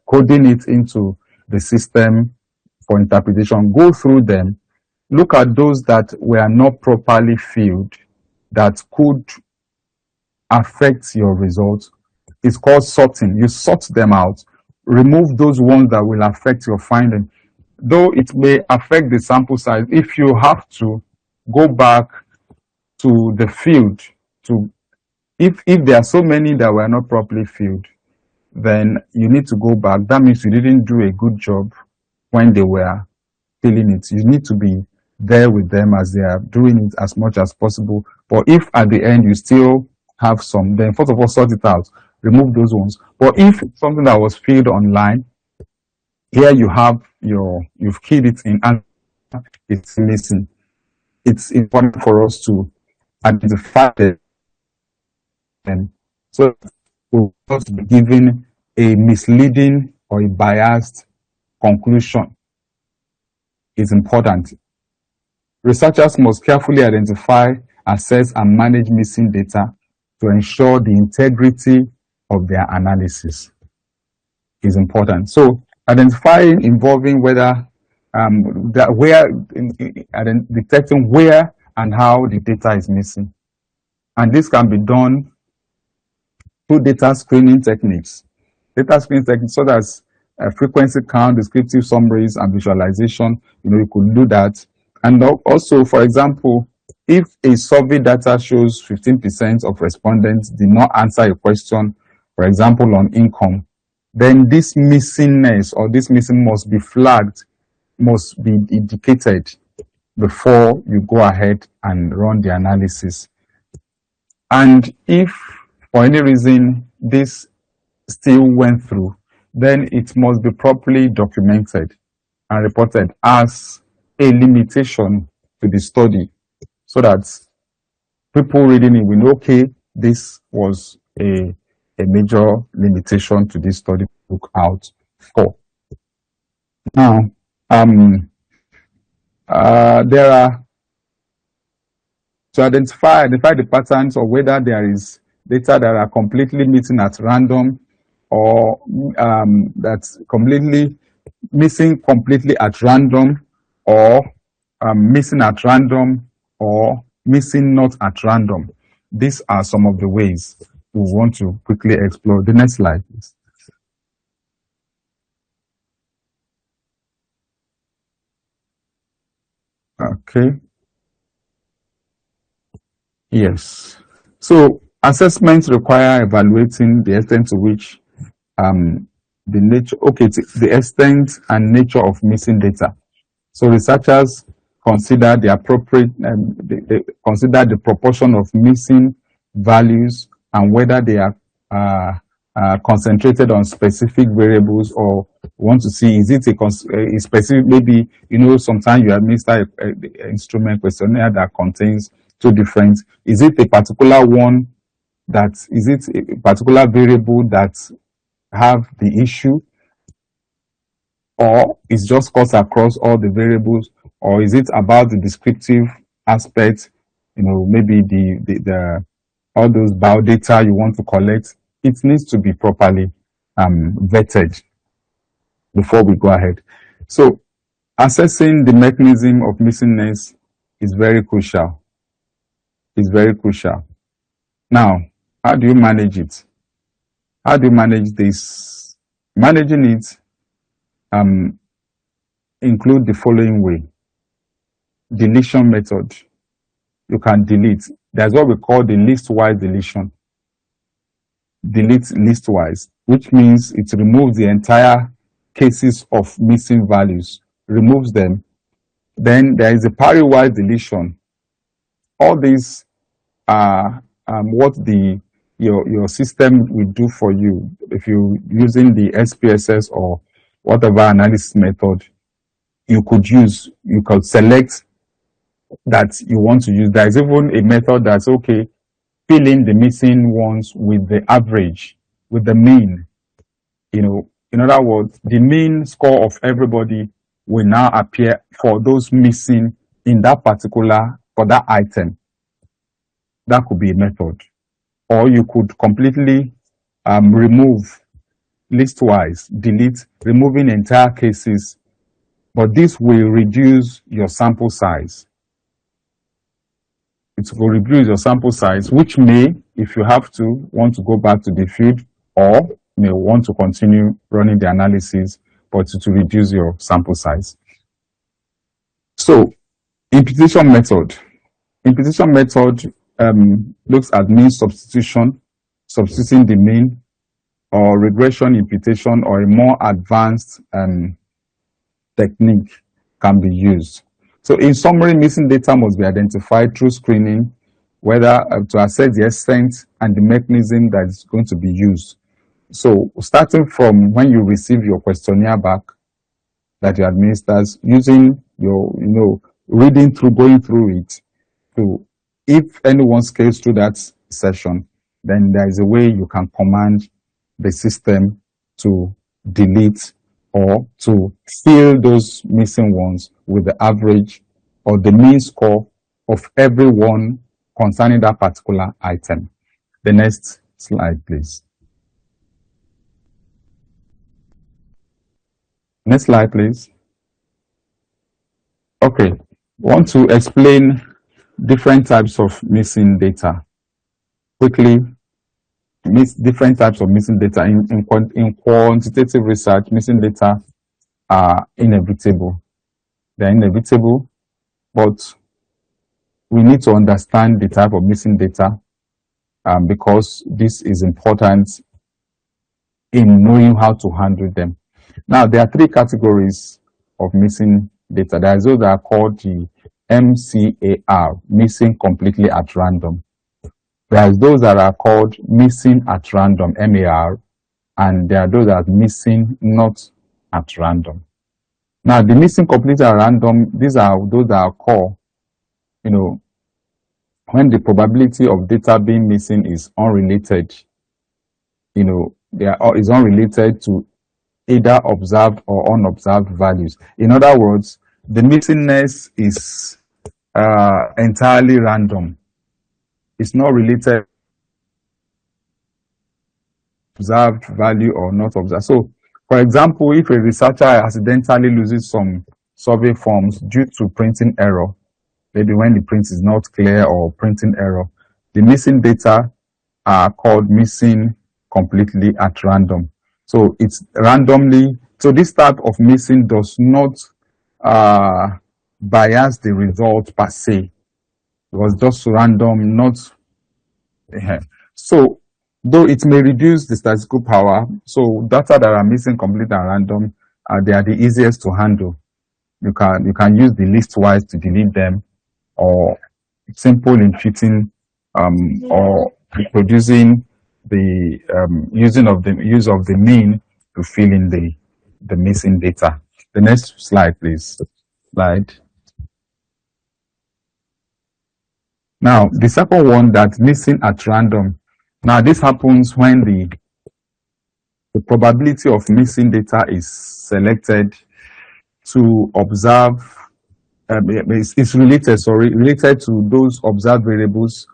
coding it into the system for interpretation, go through them, look at those that were not properly filled that could affect your results. It's called sorting. You sort them out, remove those ones that will affect your finding. Though it may affect the sample size, if you have to go back to the field to, if there are so many that were not properly filled, then you need to go back. That means you didn't do a good job when they were filling it. You need to be there with them as they are doing it as much as possible. But if at the end you still have some, then first of all, sort it out, remove those ones. But if it's something that was filled online, here you have you've keyed it in and it's missing. It's important for us to identify them, so we'll not be given a misleading or a biased conclusion. Is important. Researchers must carefully identify, assess, and manage missing data to ensure the integrity of their analysis. Is important. So identifying involving whether detecting where and how the data is missing, and this can be done through data screening techniques. Data screening techniques such as frequency count, descriptive summaries, and visualization. You could do that. And also, for example, if a survey data shows 15% of respondents did not answer a question, for example, on income, then this missingness or this missing must be flagged, must be indicated before you go ahead and run the analysis. And if for any reason this still went through, then it must be properly documented and reported as a limitation to the study, so that people reading it will know, okay, this was a major limitation to this study to look out for. Now, there are, to identify the patterns, or whether there is data that are completely missing at random, or that's completely missing completely at random, or missing at random, or missing not at random. These are some of the ways we want to quickly explore. The next slide, please. Okay. Yes. So assessments require evaluating the extent to which the extent and nature of missing data. So researchers consider the appropriate, they consider the proportion of missing values and whether they are concentrated on specific variables, or want to see, is it a specific, maybe, sometimes you administer an instrument questionnaire that contains two different. Is it a particular one that, is it a particular variable that have the issue, or it's just cuts across all the variables, or is it about the descriptive aspect, maybe the all those biodata you want to collect? It needs to be properly vetted before we go ahead. So assessing the mechanism of missingness is very crucial. It's very crucial. Now, how do you manage it? How do you manage this? Managing it include the following way. Deletion method. You can delete. That's what we call the listwise deletion. Delete listwise, which means it removes the entire cases of missing values, removes them. Then there is a pairwise deletion. All these are what your system will do for you. If you're using the SPSS or whatever analysis method you could use, you could select that you want to use. There is even a method that's okay, fill in the missing ones with the average, with the mean. In other words, the mean score of everybody will now appear for those missing in that particular, for that item. That could be a method. Or you could completely remove listwise, delete, removing entire cases, but this will reduce your sample size. It will reduce your sample size, which may, if you have to, want to go back to the field, or may want to continue running the analysis, but to reduce your sample size. So, imputation method. Imputation method looks at mean substitution, substituting the mean, or regression imputation, or a more advanced technique can be used. So in summary, missing data must be identified through screening, whether to assess the extent and the mechanism that is going to be used. So starting from when you receive your questionnaire back that you administer, using your, reading through, going through it, to if anyone scales through that session, then there is a way you can command the system to delete or to fill those missing ones with the average or the mean score of everyone concerning that particular item. The next slide, please. Next slide, please. Okay, want to explain different types of missing data. Quickly, different types of missing data. In quantitative research, missing data are inevitable. They're inevitable, but we need to understand the type of missing data because this is important in knowing how to handle them. Now, there are three categories of missing data. There are those that are called the MCAR, missing completely at random. There are those that are called missing at random, MAR, and there are those that are missing not at random. Now, the missing completely at random, these are those that occur, when the probability of data being missing is unrelated, is unrelated to either observed or unobserved values. In other words, the missingness is entirely random. It's not related to observed value or not observed. So, for example, if a researcher accidentally loses some survey forms due to printing error, maybe when the print is not clear or printing error, the missing data are called missing completely at random. So it's randomly, so this type of missing does not bias the result per se. It was just random, not. So though it may reduce the statistical power, so data that are missing completely at random, they are the easiest to handle. You can use the listwise to delete them, or simple imputing, or producing the use of the mean to fill in the missing data. The next slide, please. Slide. Now, the second one, that missing at random. Now, this happens when the probability of missing data is selected to observe, it's related to those observed variables,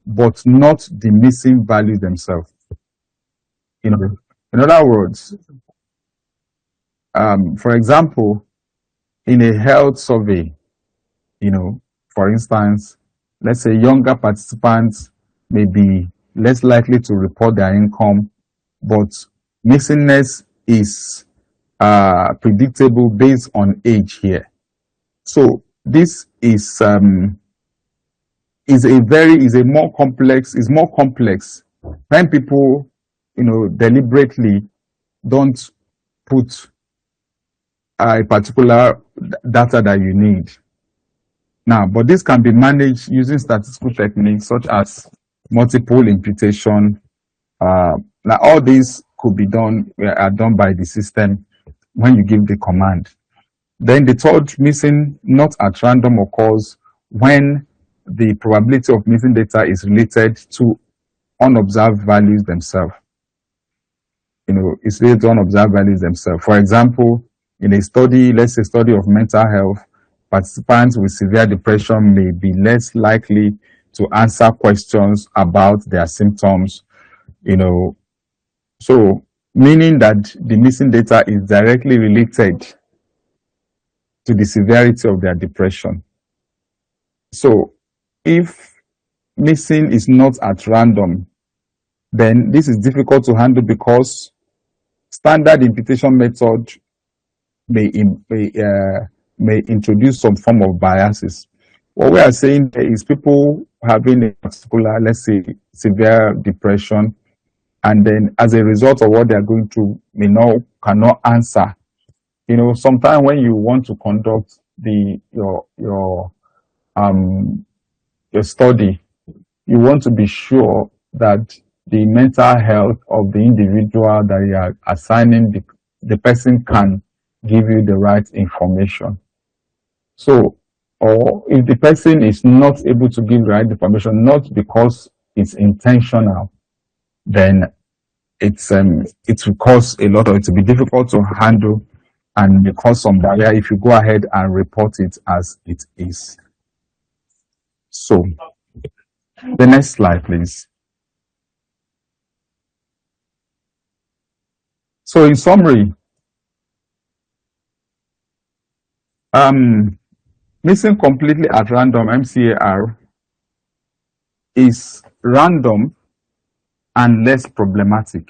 but not the missing values themselves. In other words, for example, in a health survey, for instance, let's say younger participants may be less likely to report their income, but missingness is predictable based on age here. So this is more complex when people, deliberately don't put a particular data that you need. Now, but this can be managed using statistical techniques such as multiple imputation. Now, all these are done by the system when you give the command. Then the third, missing not at random, occurs when the probability of missing data is related to unobserved values themselves. It's related to unobserved values themselves. For example, in a study, let's say study of mental health, participants with severe depression may be less likely to answer questions about their symptoms, so meaning that the missing data is directly related to the severity of their depression. So if missing is not at random, then this is difficult to handle because standard imputation method may introduce some form of biases. What we are saying is people having a particular, let's say, severe depression, and then as a result of what they are going through, cannot answer. Sometimes when you want to conduct your study, you want to be sure that the mental health of the individual that you are assigning, the person can give you the right information. So, or if the person is not able to give the right information, not because it's intentional, then it will cause it will be difficult to handle and may cause some barrier if you go ahead and report it as it is. So, the next slide, please. So, in summary, missing completely at random, MCAR, is random and less problematic.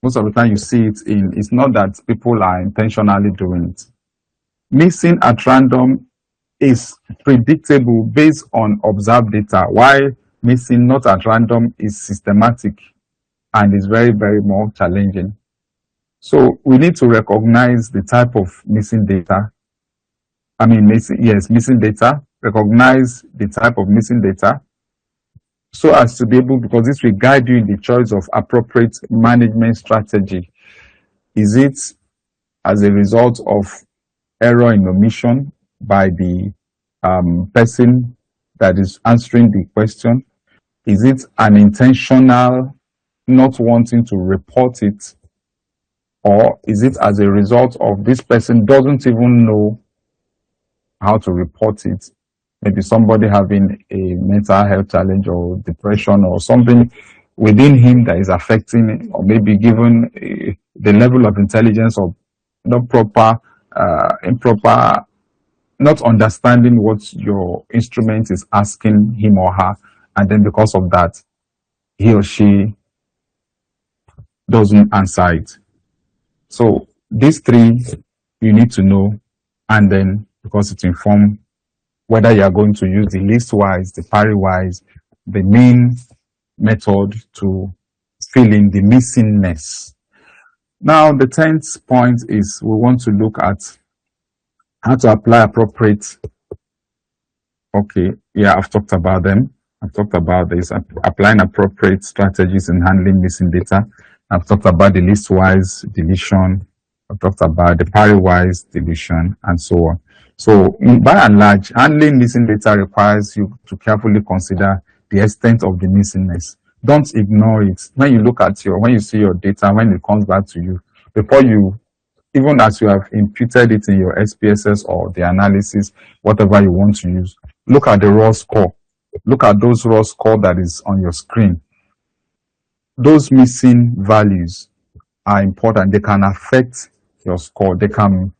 Most of the time you see it's not that people are intentionally doing it. Missing at random is predictable based on observed data, while missing not at random is systematic and is very, very more challenging. So we need to recognize the type of missing data. Missing data, recognize the type of missing data, so as to be able, because this will guide you in the choice of appropriate management strategy. Is it as a result of error in omission by the person that is answering the question? Is it an intentional not wanting to report it? Or is it as a result of this person doesn't even know how to report it? Maybe somebody having a mental health challenge or depression or something within him that is affecting, or maybe given the level of intelligence of improper, not understanding what your instrument is asking him or her, and then because of that, he or she doesn't answer it. So these three you need to know, and then because it informs whether you are going to use the list-wise, the parry-wise, the main method to fill in the missingness. Now, the 10th point is we want to look at how to apply appropriate. Okay, yeah, I've talked about them. I've talked about this, applying appropriate strategies in handling missing data. I've talked about the list-wise deletion. I've talked about the parry-wise deletion, and so on. So by and large, handling missing data requires you to carefully consider the extent of the missingness. Don't ignore it. When you look at when you see your data, when it comes back to you, before you, even as you have imputed it in your SPSS or the analysis, whatever you want to use, look at the raw score. Look at those raw score that is on your screen. Those missing values are important. They can affect your score. They can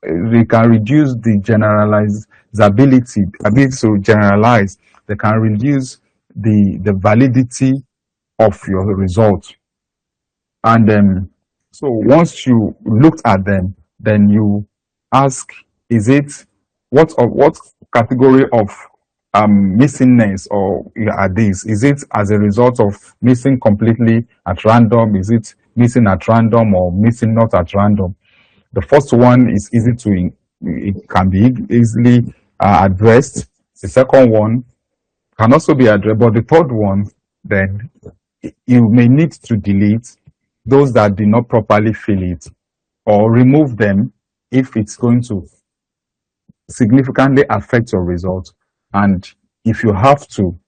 reduce the generalizability, ability to generalize. They can reduce the validity of your result. And so once you looked at them, then you ask, is it what category of missingness or are these? Is it as a result of missing completely at random? Is it missing at random or missing not at random? The first one is easy to, it can be easily addressed. The second one can also be addressed, but the third one, then you may need to delete those that did not properly fill it or remove them if it's going to significantly affect your result. And if you have to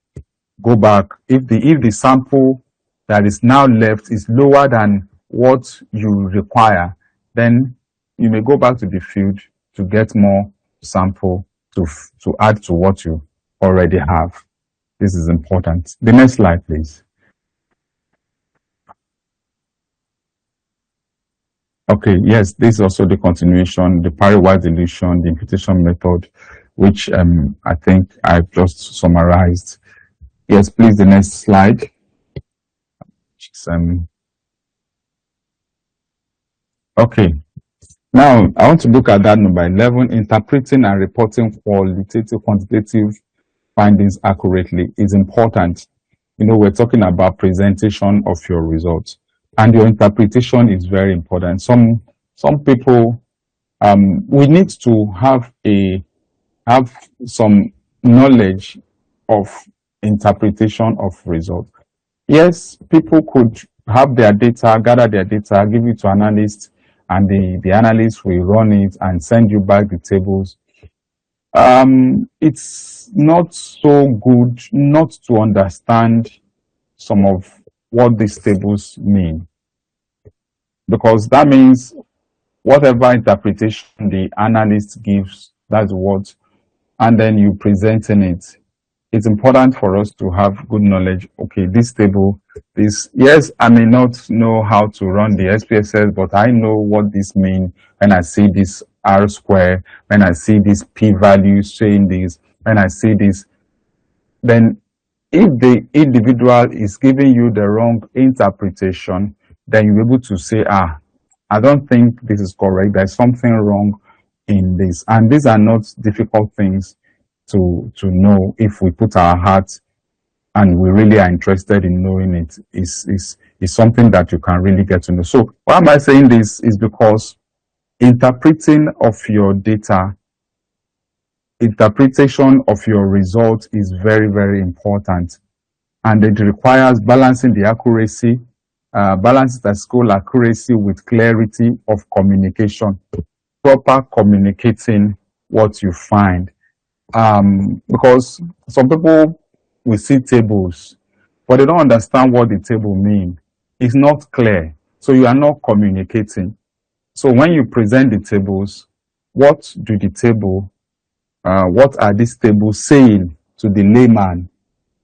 go back, if the sample that is now left is lower than what you require, then you may go back to the field to get more sample to add to what you already have. This is important. The next slide, please. Okay, yes, this is also the continuation, the pairwise dilution, the imputation method, which I think I've just summarized. Yes, please, the next slide. Okay, now I want to look at that number 11, interpreting and reporting qualitative, quantitative findings accurately is important. You know, we're talking about presentation of your results, and your interpretation is very important. Some people, we need to have some knowledge of interpretation of results. Yes, people could have their data, gather their data, give it to analysts, and the analyst will run it and send you back the tables. It's not so good not to understand some of what these tables mean, because that means whatever interpretation the analyst gives, that's what, and then you presenting it. It's important for us to have good knowledge. Okay, this table, yes, I may not know how to run the SPSS, but I know what this means when I see this R square, when I see this P value saying this, when I see this. Then if the individual is giving you the wrong interpretation, then you're able to say, I don't think this is correct. There's something wrong in this. And these are not difficult things to know if we put our heart and we really are interested in knowing it. Is something that you can really get to know. So why am I saying this is because interpreting of your data, interpretation of your results is very, very important. And it requires balancing the accuracy, balance statistical accuracy with clarity of communication, proper communicating what you find. Because some people will see tables, but they don't understand what the table means. It's not clear, so you are not communicating. So when you present the tables, what are these tables saying to the layman?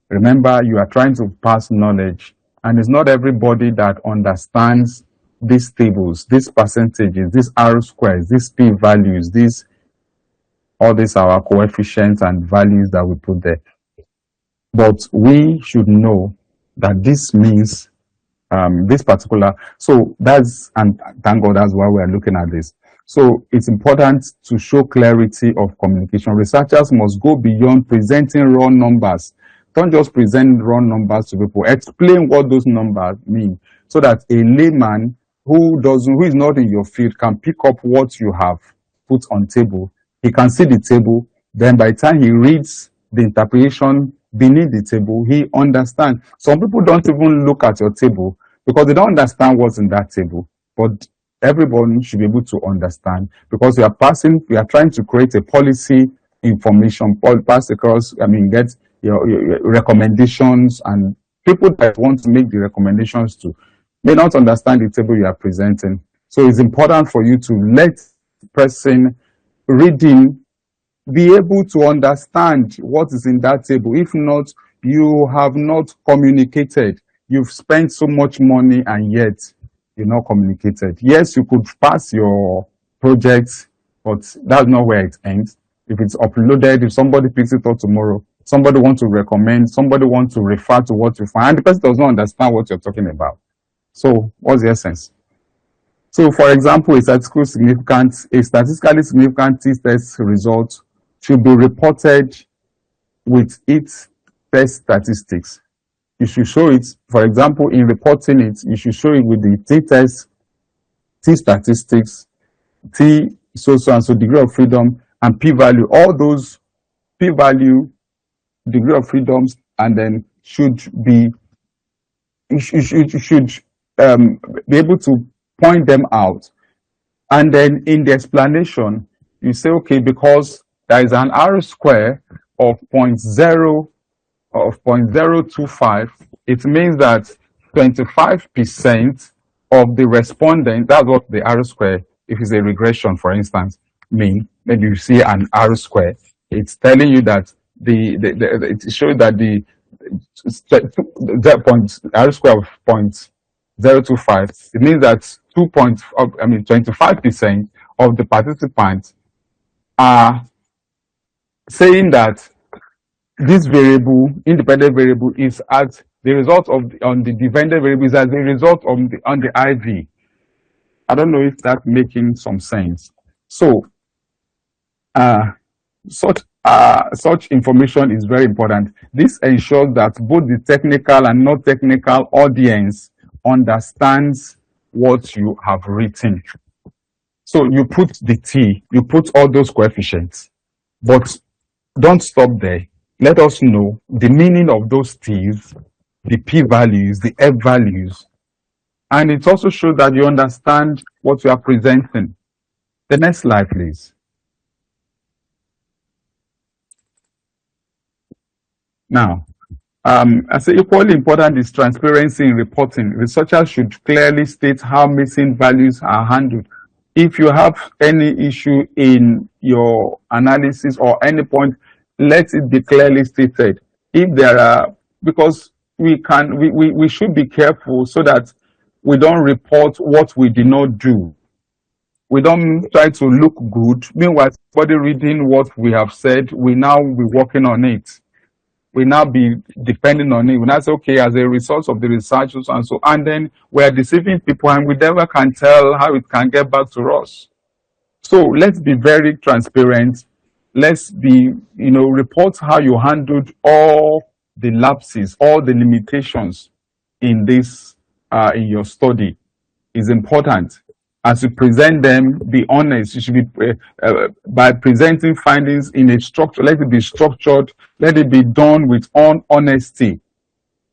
Remember, you are trying to pass knowledge, and it's not everybody that understands these tables, these percentages, these R squares, these P values, all these are our coefficients and values that we put there. But we should know that this means this particular, so that's, and thank God that's why we're looking at this. So it's important to show clarity of communication. Researchers must go beyond presenting raw numbers. Don't just present raw numbers to people. Explain what those numbers mean so that a layman who is not in your field can pick up what you have put on table. He can see the table. Then by the time he reads the interpretation beneath the table, he understands. Some people don't even look at your table because they don't understand what's in that table. But everyone should be able to understand, because we are trying to create a policy information, pass across, get your recommendations, and people that want to make the recommendations to may not understand the table you are presenting. So it's important for you to let the person reading be able to understand what is in that table. If not, you have not communicated. You've spent so much money and yet you're not communicated. Yes, you could pass your project, but that's not where it ends. If it's uploaded, if somebody picks it up tomorrow, somebody wants to recommend, somebody wants to refer to what you find, and the person does not understand what you're talking about. So what's the essence? So for example, a statistically significant t-test result should be reported with its test statistics. You should show it, for example, in reporting it, you should show it with the t-test, t-statistics, so and so degree of freedom, and p-value. All those p-value, degree of freedoms, and then should be, you should be able to point them out. And then in the explanation, you say, okay, because there is an R square of 0.025, it means that 25% of the respondent, that's what the R square, if it's a regression, for instance, mean, then you see an R square. It's telling you that it shows that the R square of 0.025, it means that 25% of the participants are saying that this variable, independent variable, is as the result of on the dependent variable is as a result on the IV. I don't know if that's making some sense. So such information is very important. This ensures that both the technical and non-technical audience understands what you have written. So you put the T, you put all those coefficients, but don't stop there. Let us know the meaning of those T's, the p-values, the f-values, and it also shows that you understand what you are presenting. The next slide, please. Now, I say equally important is transparency in reporting. Researchers should clearly state how missing values are handled. If you have any issue in your analysis or any point, let it be clearly stated. If there are, because we should be careful so that we don't report what we did not do. We don't try to look good. Meanwhile, somebody reading what we have said, we now be working on it. We now be depending on it. We now say, okay, as a result of the researches and so, and then we're deceiving people and we never can tell how it can get back to us. So let's be very transparent. Let's be, report how you handled all the lapses, all the limitations in this, in your study is important. As you present them, be honest. You should be, by presenting findings in a structure, let it be structured, let it be done with honesty.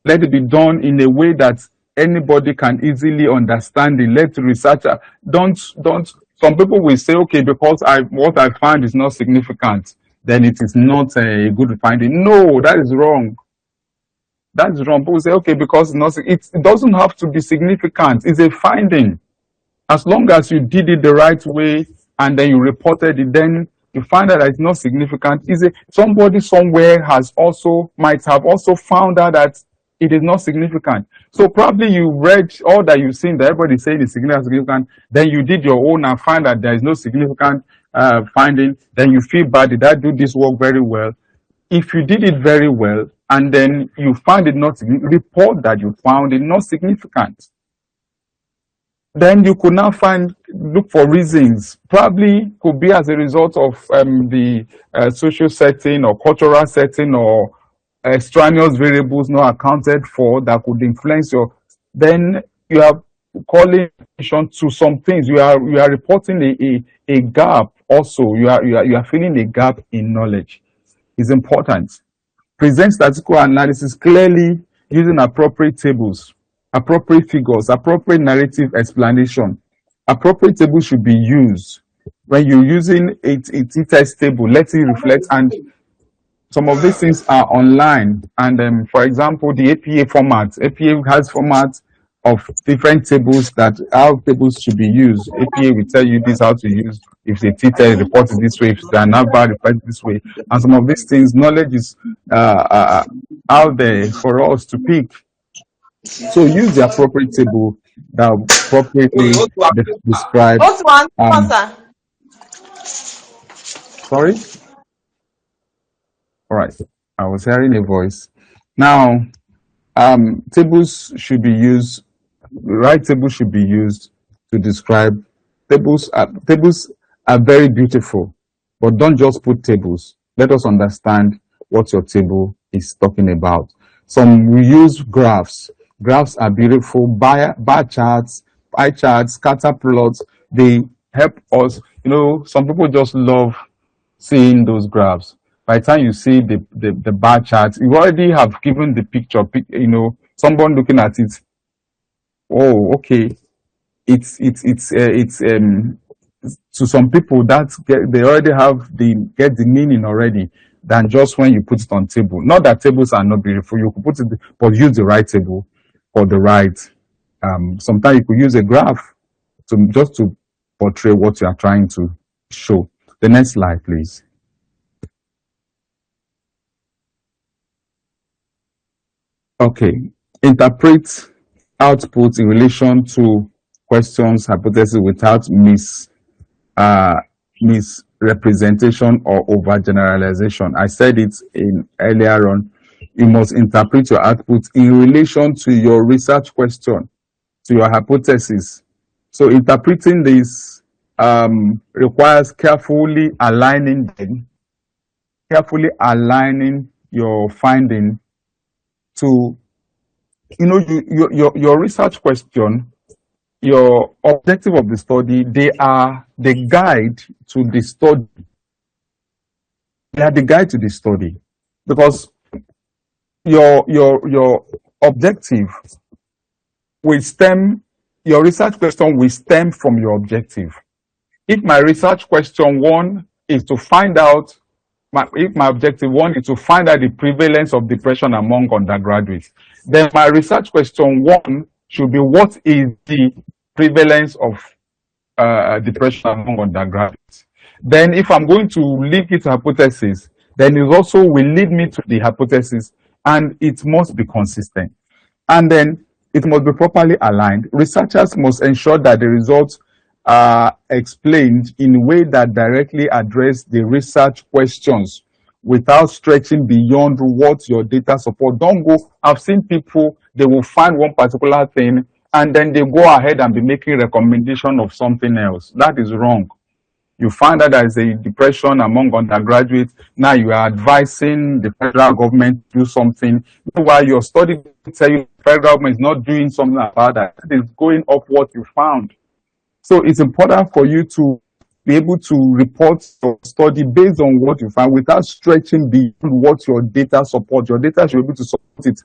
Let it be done in a way that anybody can easily understand it. Let the researcher, some people will say, okay, because what I find is not significant, then it is not a good finding. No, that is wrong. That is wrong. People say, okay, because it doesn't have to be significant. It's a finding. As long as you did it the right way and then you reported it, then you find that it's not significant. Somebody somewhere might have also found out that it is not significant. So probably you read all that you've seen that everybody is saying is significant, then you did your own and find that there is no significant finding, then you feel bad. Did I do this work very well? If you did it very well and then you find it not significant, report that you found it not significant. Then you could now look for reasons. Probably could be as a result of the social setting or cultural setting or extraneous variables not accounted for that could influence then you are calling attention to some things. You are reporting a gap also. You are filling a gap in knowledge. It's important. Present statistical analysis clearly using appropriate tables, appropriate figures, appropriate narrative explanation. appropriate table should be used. When you're using a t-test table, let it reflect, and some of these things are online. And for example, the APA format. APA has formats of different tables, that how tables should be used. APA will tell you this how to use. If the t-test report is this way, if the ANAVA report this way, and some of these things, knowledge is out there for us to pick. So use the appropriate table that appropriately describes. Sorry. All right. I was hearing a voice. Now, tables should be used. The right table should be used to describe. Tables are very beautiful, but don't just put tables. Let us understand what your table is talking about. Some we use graphs. Graphs are beautiful. Bar charts, pie charts, scatter plots. They help us. Some people just love seeing those graphs. By the time you see the bar chart, you already have given the picture. Someone looking at it. Oh, okay. It's to some people that they already get the meaning already, than just when you put it on table. Not that tables are not beautiful. You could put it, but use the right table for the right. Sometimes you could use a graph to portray what you are trying to show. The next slide, please. Okay. Interpret output in relation to questions, hypotheses without misrepresentation or overgeneralization. I said it earlier on. You must interpret your output in relation to your research question, to your hypothesis. So interpreting this requires carefully aligning your finding to, your research question, your objective of the study. They are the guide to the study. They are the guide to the study, because your objective will stem. Your research question will stem from your objective. If my research question one is to find out, if my objective one is to find out the prevalence of depression among undergraduates, then my research question one should be, what is the prevalence of depression among undergraduates? Then if I'm going to link it to hypothesis, then it also will lead me to the hypothesis, and it must be consistent. And then it must be properly aligned. Researchers must ensure that the results are explained in a way that directly address the research questions without stretching beyond what your data support. Don't go, I've seen people, they will find one particular thing and then they go ahead and be making recommendation of something else. That is wrong. You find out there is a depression among undergraduates. Now you are advising the federal government to do something. While your study tell you the federal government is not doing something about that. It is going off what you found. So it's important for you to be able to report your study based on what you find without stretching beyond what your data support. Your data should be able to support it.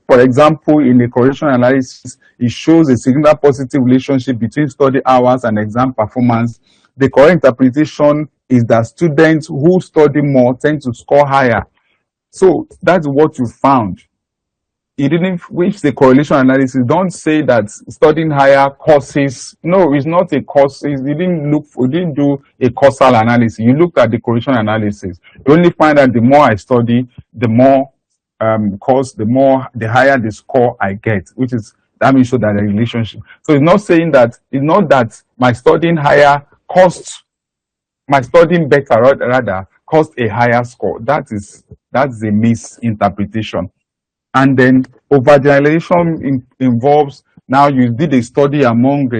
For example, in the correlational analysis, it shows a significant positive relationship between study hours and exam performance. The correct interpretation is that students who study more tend to score higher. So that's what you found. It didn't, which the correlation analysis don't say that studying higher causes. No, it's not a cause. You didn't do a causal analysis. You looked at the correlation analysis. You only find that the more I study, the more the higher the score I get, which is, that means show that the relationship. So it's not saying that, it's not that my studying higher costs, my studying better rather cost a higher score. That's a misinterpretation. And then overgeneralization involves, now you did a study among a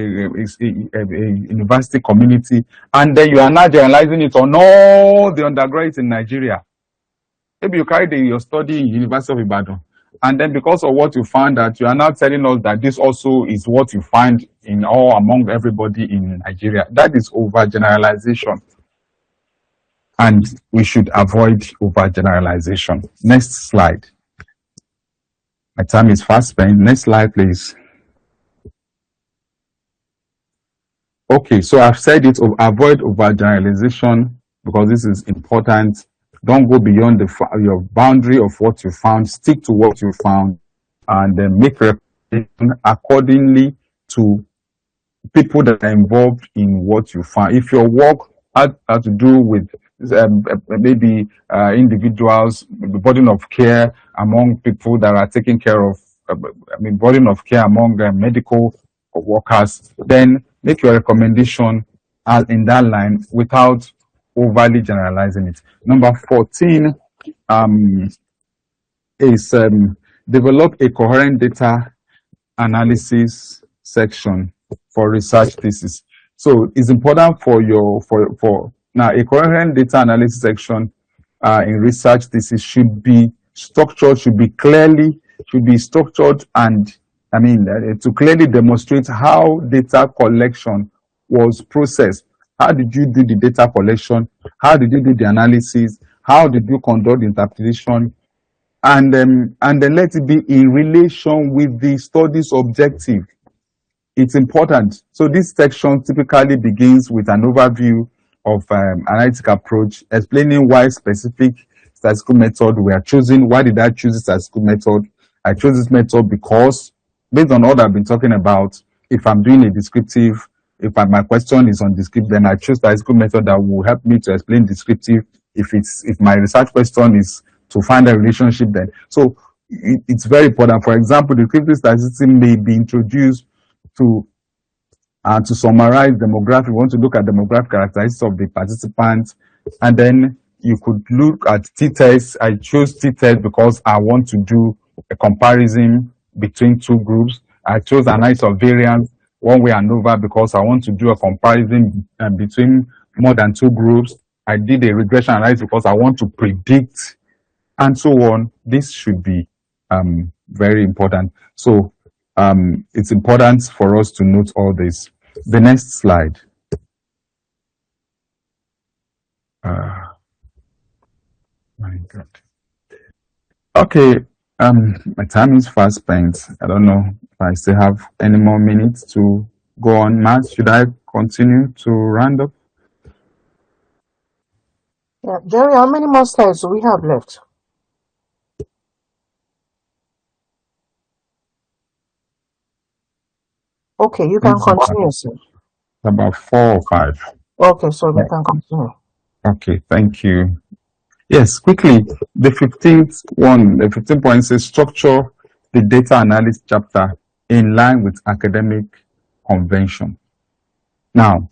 university community, and then you are now generalizing it on all the undergraduates in Nigeria. Maybe you carried your study in University of Ibadan, and then because of what you found, that you are now telling us that this also is what you find in all among everybody in Nigeria. That is overgeneralization, and we should avoid overgeneralization. Next slide. My time is fast spent. Next slide, please. Okay, so I've said it, avoid overgeneralization because this is important. Don't go beyond your boundary of what you found. Stick to what you found, and then make recommendations accordingly to people that are involved in what you find. If your work had to do with maybe individuals, the burden of care among people that are taking care of, burden of care among medical workers, then make your recommendation in that line without overly generalizing it. Number 14 um, is develop a coherent data analysis section for research thesis. So it's important for your for now a coherent data analysis section in research thesis should be structured, should be structured, and to clearly demonstrate how data collection was processed. How did you do the data collection? How did you do the analysis? How did you conduct the interpretation? And then let it be in relation with the study's objective. It's important. So this section typically begins with an overview of analytic approach, explaining why specific statistical method we are choosing. Why did I choose this statistical method? I chose this method because, based on all I've been talking about, if I'm doing a descriptive, my question is on descriptive, then I choose statistical method that will help me to explain descriptive. If my research question is to find a relationship, then it's very important. For example, descriptive statistics may be introduced to summarize demographic. We want to look at demographic characteristics of the participants, and then you could look at t-tests. I chose t-test because I want to do a comparison between two groups. I chose analysis of variance one way and over because I want to do a comparison between more than two groups. I did a regression analysis because I want to predict, and so on. This should be very important. So it's important for us to note all this. The next slide. My God. Okay, my time is fast spent. I don't know if I still have any more minutes to go on. Matt, should I continue to round up? Yeah, Jerry, how many more slides do we have left? Okay, you can continue, sir. About 4 or 5. Okay, so you can continue. Okay, thank you. Yes, quickly, the 15 point says structure the data analysis chapter in line with academic convention. Now,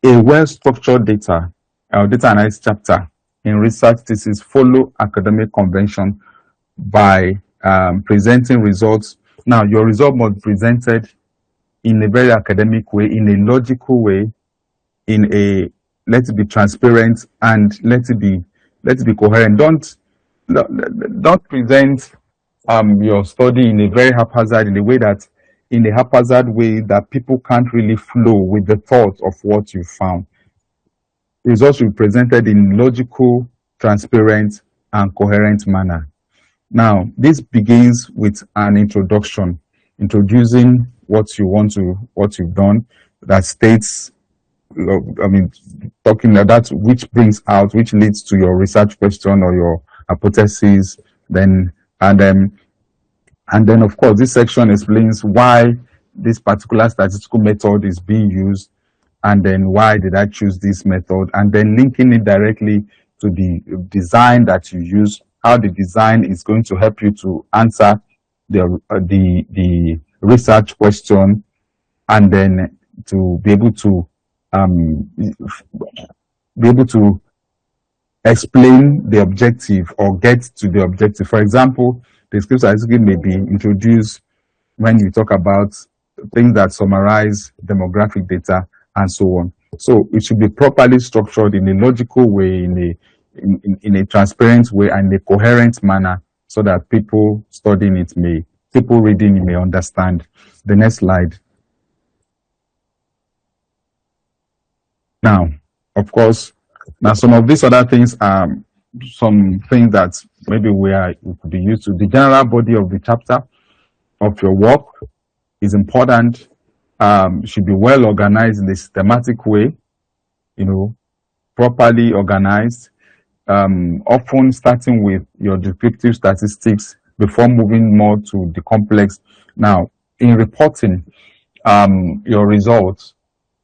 a well-structured data analysis chapter in research thesis follow academic convention by presenting results. Now, your result must be presented in a very academic way, in a logical way, let it be transparent, and let it be coherent. Don't present your study in a very haphazard, in a haphazard way that people can't really flow with the thought of what you found. Results should be presented in logical, transparent, and coherent manner. Now, this begins with an introduction, introducing what you've done, that states, talking about which leads to your research question or your hypothesis. And then of course this section explains why this particular statistical method is being used, and then why did I choose this method, and then linking it directly to the design that you use, how the design is going to help you to answer the research question, and then to be able to explain the objective or get to the objective. For example, the script statistics may be introduced when you talk about things that summarize demographic data and so on. So it should be properly structured in a logical way, in a transparent way, and in a coherent manner, so that people reading it may understand. The next slide. Now, of course, some of these other things are some things that maybe we could be used to. The general body of the chapter of your work is important. should be well organized in a systematic way, properly organized, often starting with your descriptive statistics before moving more to the complex. Now, in reporting, your results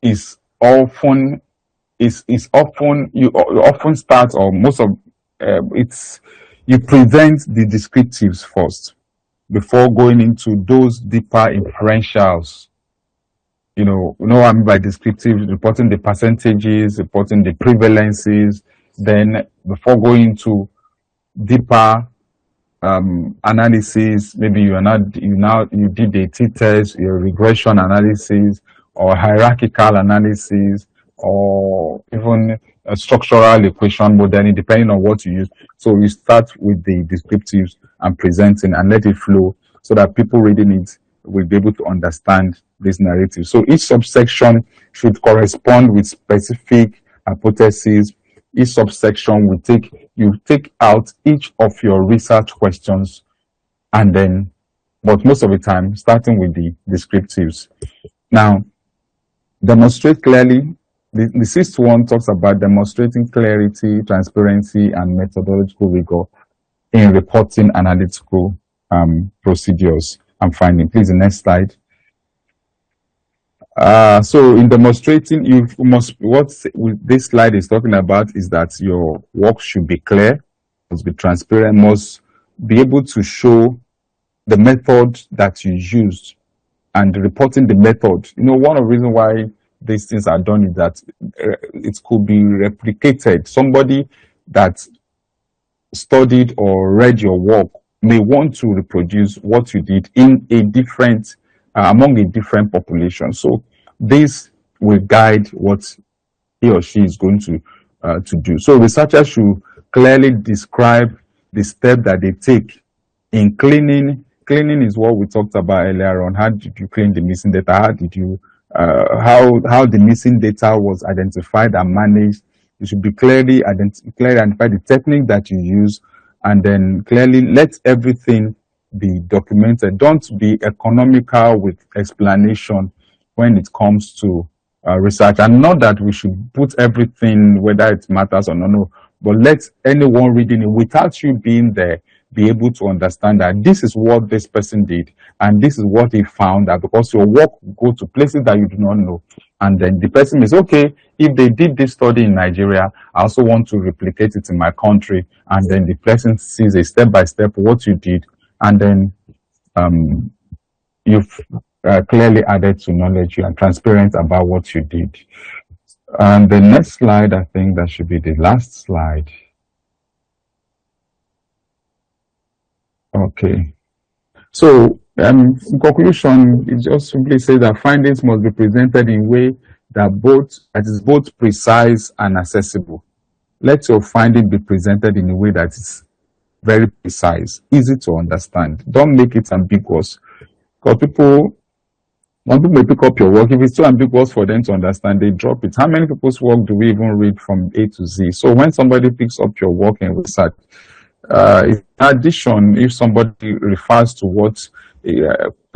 is often you often start, or most of it's you present the descriptives first before going into those deeper inferentials. What I mean by descriptive, reporting the percentages, reporting the prevalences, then before going to deeper analysis, maybe you did a t-test, your regression analysis, or hierarchical analysis, or even a structural equation modeling, depending on what you use. So you start with the descriptives and presenting and let it flow so that people reading it will be able to understand this narrative. So each subsection should correspond with specific hypotheses. Each subsection will take out each of your research questions, and then, but most of the time, starting with the descriptives. Now, demonstrate clearly. The sixth one talks about demonstrating clarity, transparency, and methodological rigor in reporting analytical procedures and finding. Please, the next slide. So in demonstrating, what this slide is talking about is that your work should be clear, must be transparent, must be able to show the method that you used and reporting the method. One of the reasons why these things are done is that it could be replicated. Somebody that studied or read your work may want to reproduce what you did in a different among a different population. So this will guide what he or she is going to do. So researchers should clearly describe the step that they take in cleaning. Cleaning is what we talked about earlier on. How did you clean the missing data? How did you how the missing data was identified and managed? You should be clearly identify the technique that you use, and then clearly let everything be documented. Don't be economical with explanation when it comes to research. And not that we should put everything, whether it matters or not, no, but let anyone reading it without you being there be able to understand that this is what this person did and this is what he found, that because your work will go to places that you do not know. And then the person is, okay, if they did this study in Nigeria, I also want to replicate it in my country. And then the person sees a step-by-step what you did, and then you've clearly added to knowledge. You are transparent about what you did. And the next slide, I think that should be the last slide. Okay. So, in conclusion, it just simply says that findings must be presented in a way that is both precise and accessible. Let your finding be presented in a way that is very precise, easy to understand. Don't make it ambiguous. Because when people may pick up your work, if it's too ambiguous for them to understand, they drop it. How many people's work do we even read from A to Z? So when somebody picks up your work in research, in addition, if somebody refers to what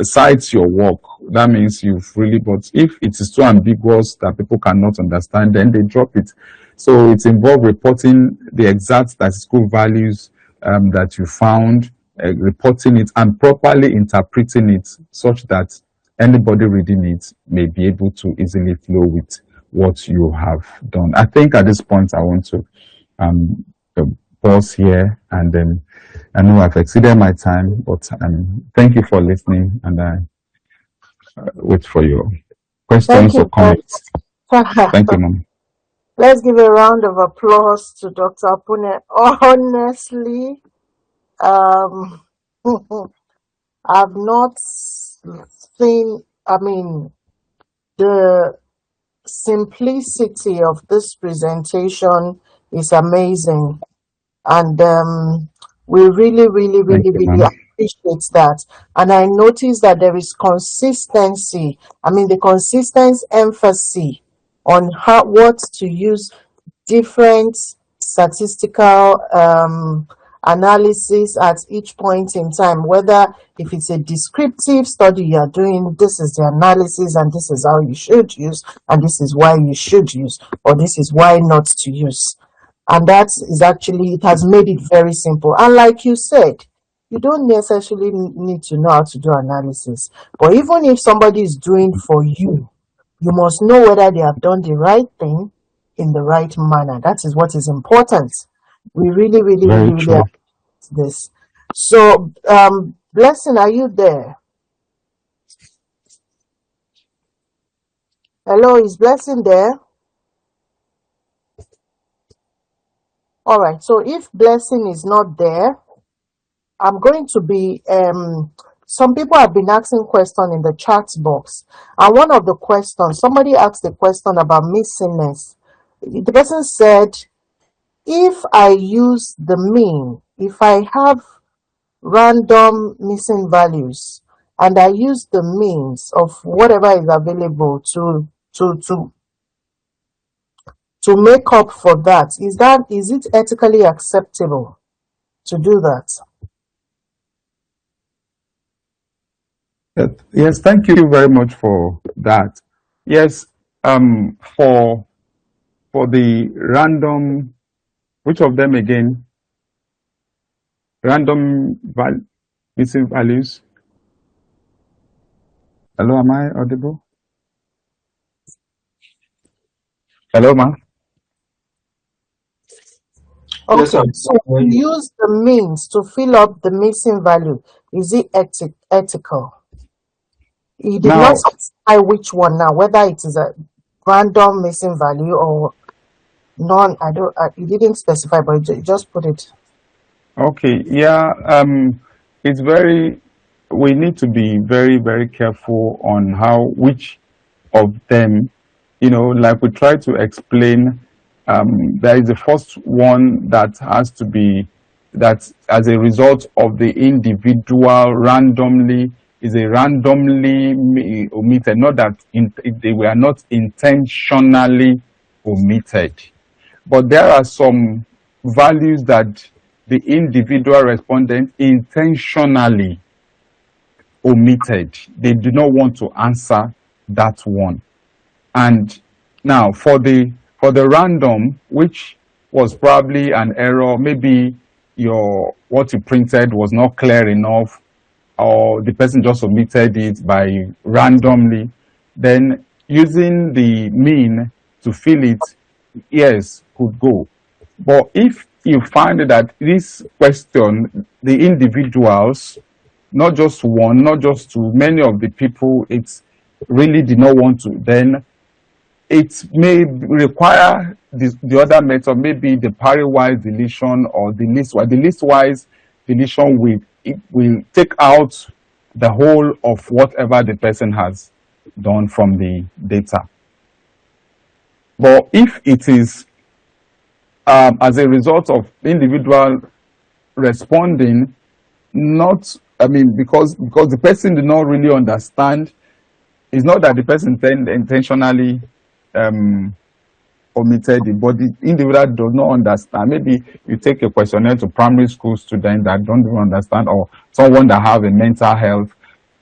cites your work, that means you've really, but if it is too ambiguous that people cannot understand, then they drop it. So it involves reporting the exact statistical values that you found, reporting it and properly interpreting it such that anybody reading it may be able to easily flow with what you have done. I think at this point I want to pause here, and then I know I've exceeded my time, but thank you for listening, and I wait for your questions or comments. Thank you, Mom. Let's give a round of applause to Dr. Apune. Honestly, I've not seen, the simplicity of this presentation is amazing. And we really appreciate that. And I noticed that there is consistency. The consistent emphasis on what to use different statistical analysis at each point in time, whether if it's a descriptive study you are doing, this is the analysis and this is how you should use, and this is why you should use, or this is why not to use. And that is actually, it has made it very simple. And like you said, you don't necessarily need to know how to do analysis. But even if somebody is doing for you, you must know whether they have done the right thing in the right manner. That is what is important. We really, really, really, Very really true. have this. So, Blessing, are you there? Hello, is Blessing there? All right. So if Blessing is not there, I'm going to be some people have been asking questions in the chat box. And one of the questions, somebody asked a question about missingness. The person said, if I use the mean, if I have random missing values and I use the means of whatever is available to to to make up for that, is it ethically acceptable to do that? Yes, thank you very much for that. Yes, for the random, which of them again? Random missing values. Hello, am I audible? Hello, ma. Okay, Yes, sir. so to use the means to fill up the missing value, is it ethical? He did not Now, specify which one now, whether it is a random missing value or none. I don't. He didn't specify, but he just put it. okay, yeah, it's very, we need to be very, very careful on which of them, like we try to explain, there is the first one that has to be, that as a result of the individual randomly, is a randomly omitted, not that they were not intentionally omitted. But there are some values that the individual respondent intentionally omitted. They do not want to answer that one. And now for the random, which was probably an error, maybe what you printed was not clear enough, or the person just omitted it by randomly, then using the mean to fill it, yes, could go. But if you find that this question, the individuals, not just one, not just two, many of the people, it's really did not want to, then it may require the other method, maybe the pairwise deletion or the listwise. The listwise deletion will take out the whole of whatever the person has done from the data. But if it is as a result of individual responding, not, I mean, because the person did not really understand, it's not that the person intentionally omitted it, but the individual does not understand. Maybe you take a questionnaire to primary school students that don't even understand, or someone that have a mental health.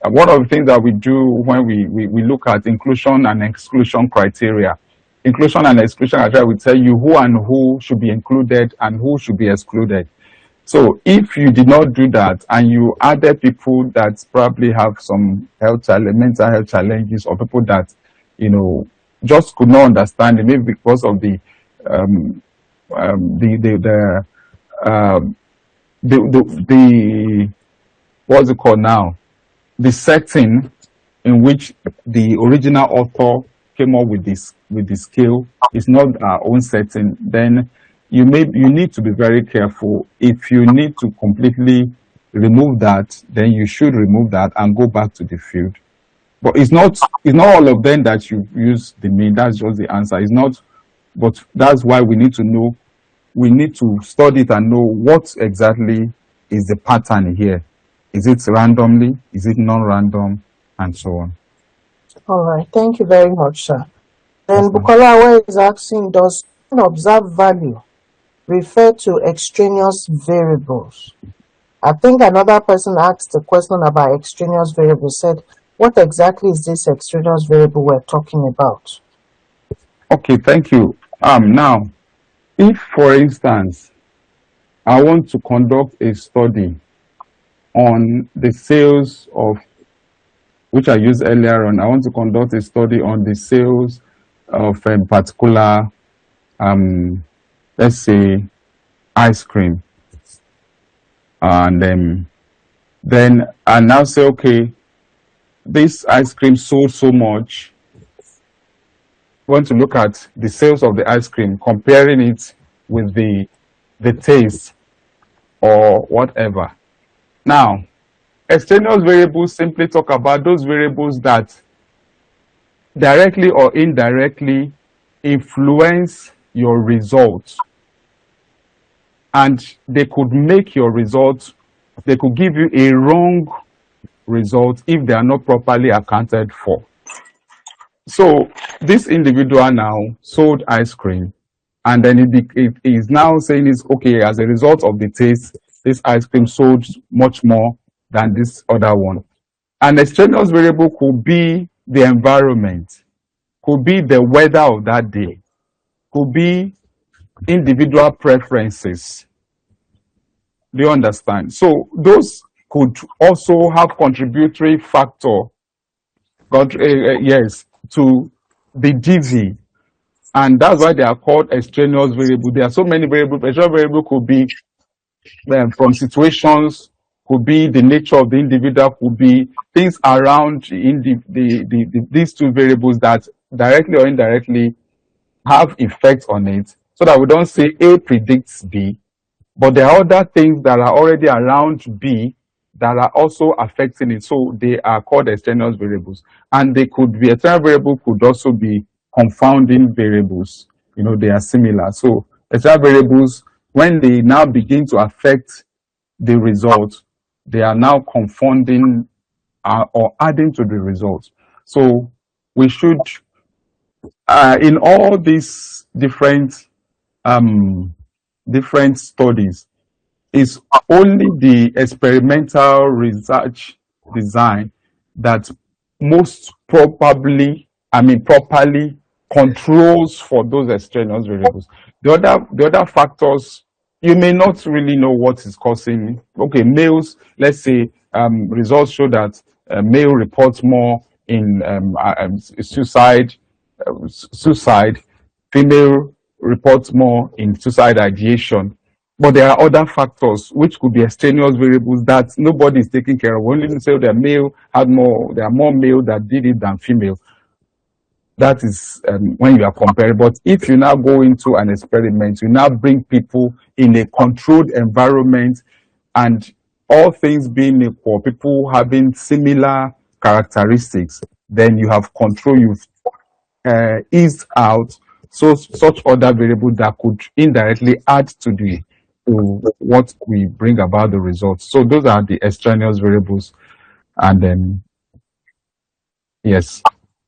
One of the things that we do when we look at inclusion and exclusion criteria, inclusion and exclusion criteria will tell you who and who should be included and who should be excluded. So if you did not do that and you added people that probably have some mental health challenges, or people that, just could not understand it, maybe because of the what's it called now? The setting in which the original author came up with this scale is not our own setting, then you need to be very careful. If you need to completely remove that, then you should remove that and go back to the field. But it's not all of them that you use the mean. That's just the answer. It's not, but that's why we need to know. We need to study it and know what exactly is the pattern here. Is it randomly? Is it non-random? And so on. All right. Thank you very much, sir. Then Yes, ma'am. Bukola is asking, does one observe value refer to extraneous variables. I think another person asked a question about extraneous variables, said, what exactly is this extraneous variable we're talking about? Okay, thank you. Now, if, for instance, I want to conduct a study on the sales of, which I used earlier on, I want to conduct a study on the sales of a particular, let's say, ice cream. And then I now say, okay, this ice cream sold so much. I want to look at the sales of the ice cream, comparing it with the taste or whatever. Now, extraneous variables simply talk about those variables that directly or indirectly influence your results. And they could make your results, they could give you a wrong result if they are not properly accounted for. So this individual now sold ice cream, and then it is now saying is okay, as a result of the taste, this ice cream sold much more than this other one. An extraneous variable could be the environment, could be the weather of that day, could be individual preferences. Do you understand? So those could also have contributory factor, yes, to the GV. And that's why they are called extraneous variables. There are so many variables. Extraneous variable could be from situations, could be the nature of the individual, could be things around in these two variables that directly or indirectly have effects on it, so that we don't say A predicts B, but there are other things that are already around B that are also affecting it. So they are called extraneous variables. And they could be, extraneous variable could also be confounding variables. You know, they are similar. So extraneous variables, when they now begin to affect the result, they are now confounding or adding to the result. So we should, in all these different studies, is only the experimental research design that most probably, properly controls for those extraneous variables. The other factors, you may not really know what is causing. Okay, males, let's say, results show that male reports more in suicide, female reports more in suicide ideation. But there are other factors which could be extraneous variables that nobody is taking care of. We only say that male had more, there are more male that did it than female. That is when you are comparing. But if you now go into an experiment, you now bring people in a controlled environment, and all things being equal, people having similar characteristics, then you have control, you've eased out such other variables that could indirectly add to what we bring about the results. So those are the extraneous variables. And then, yes.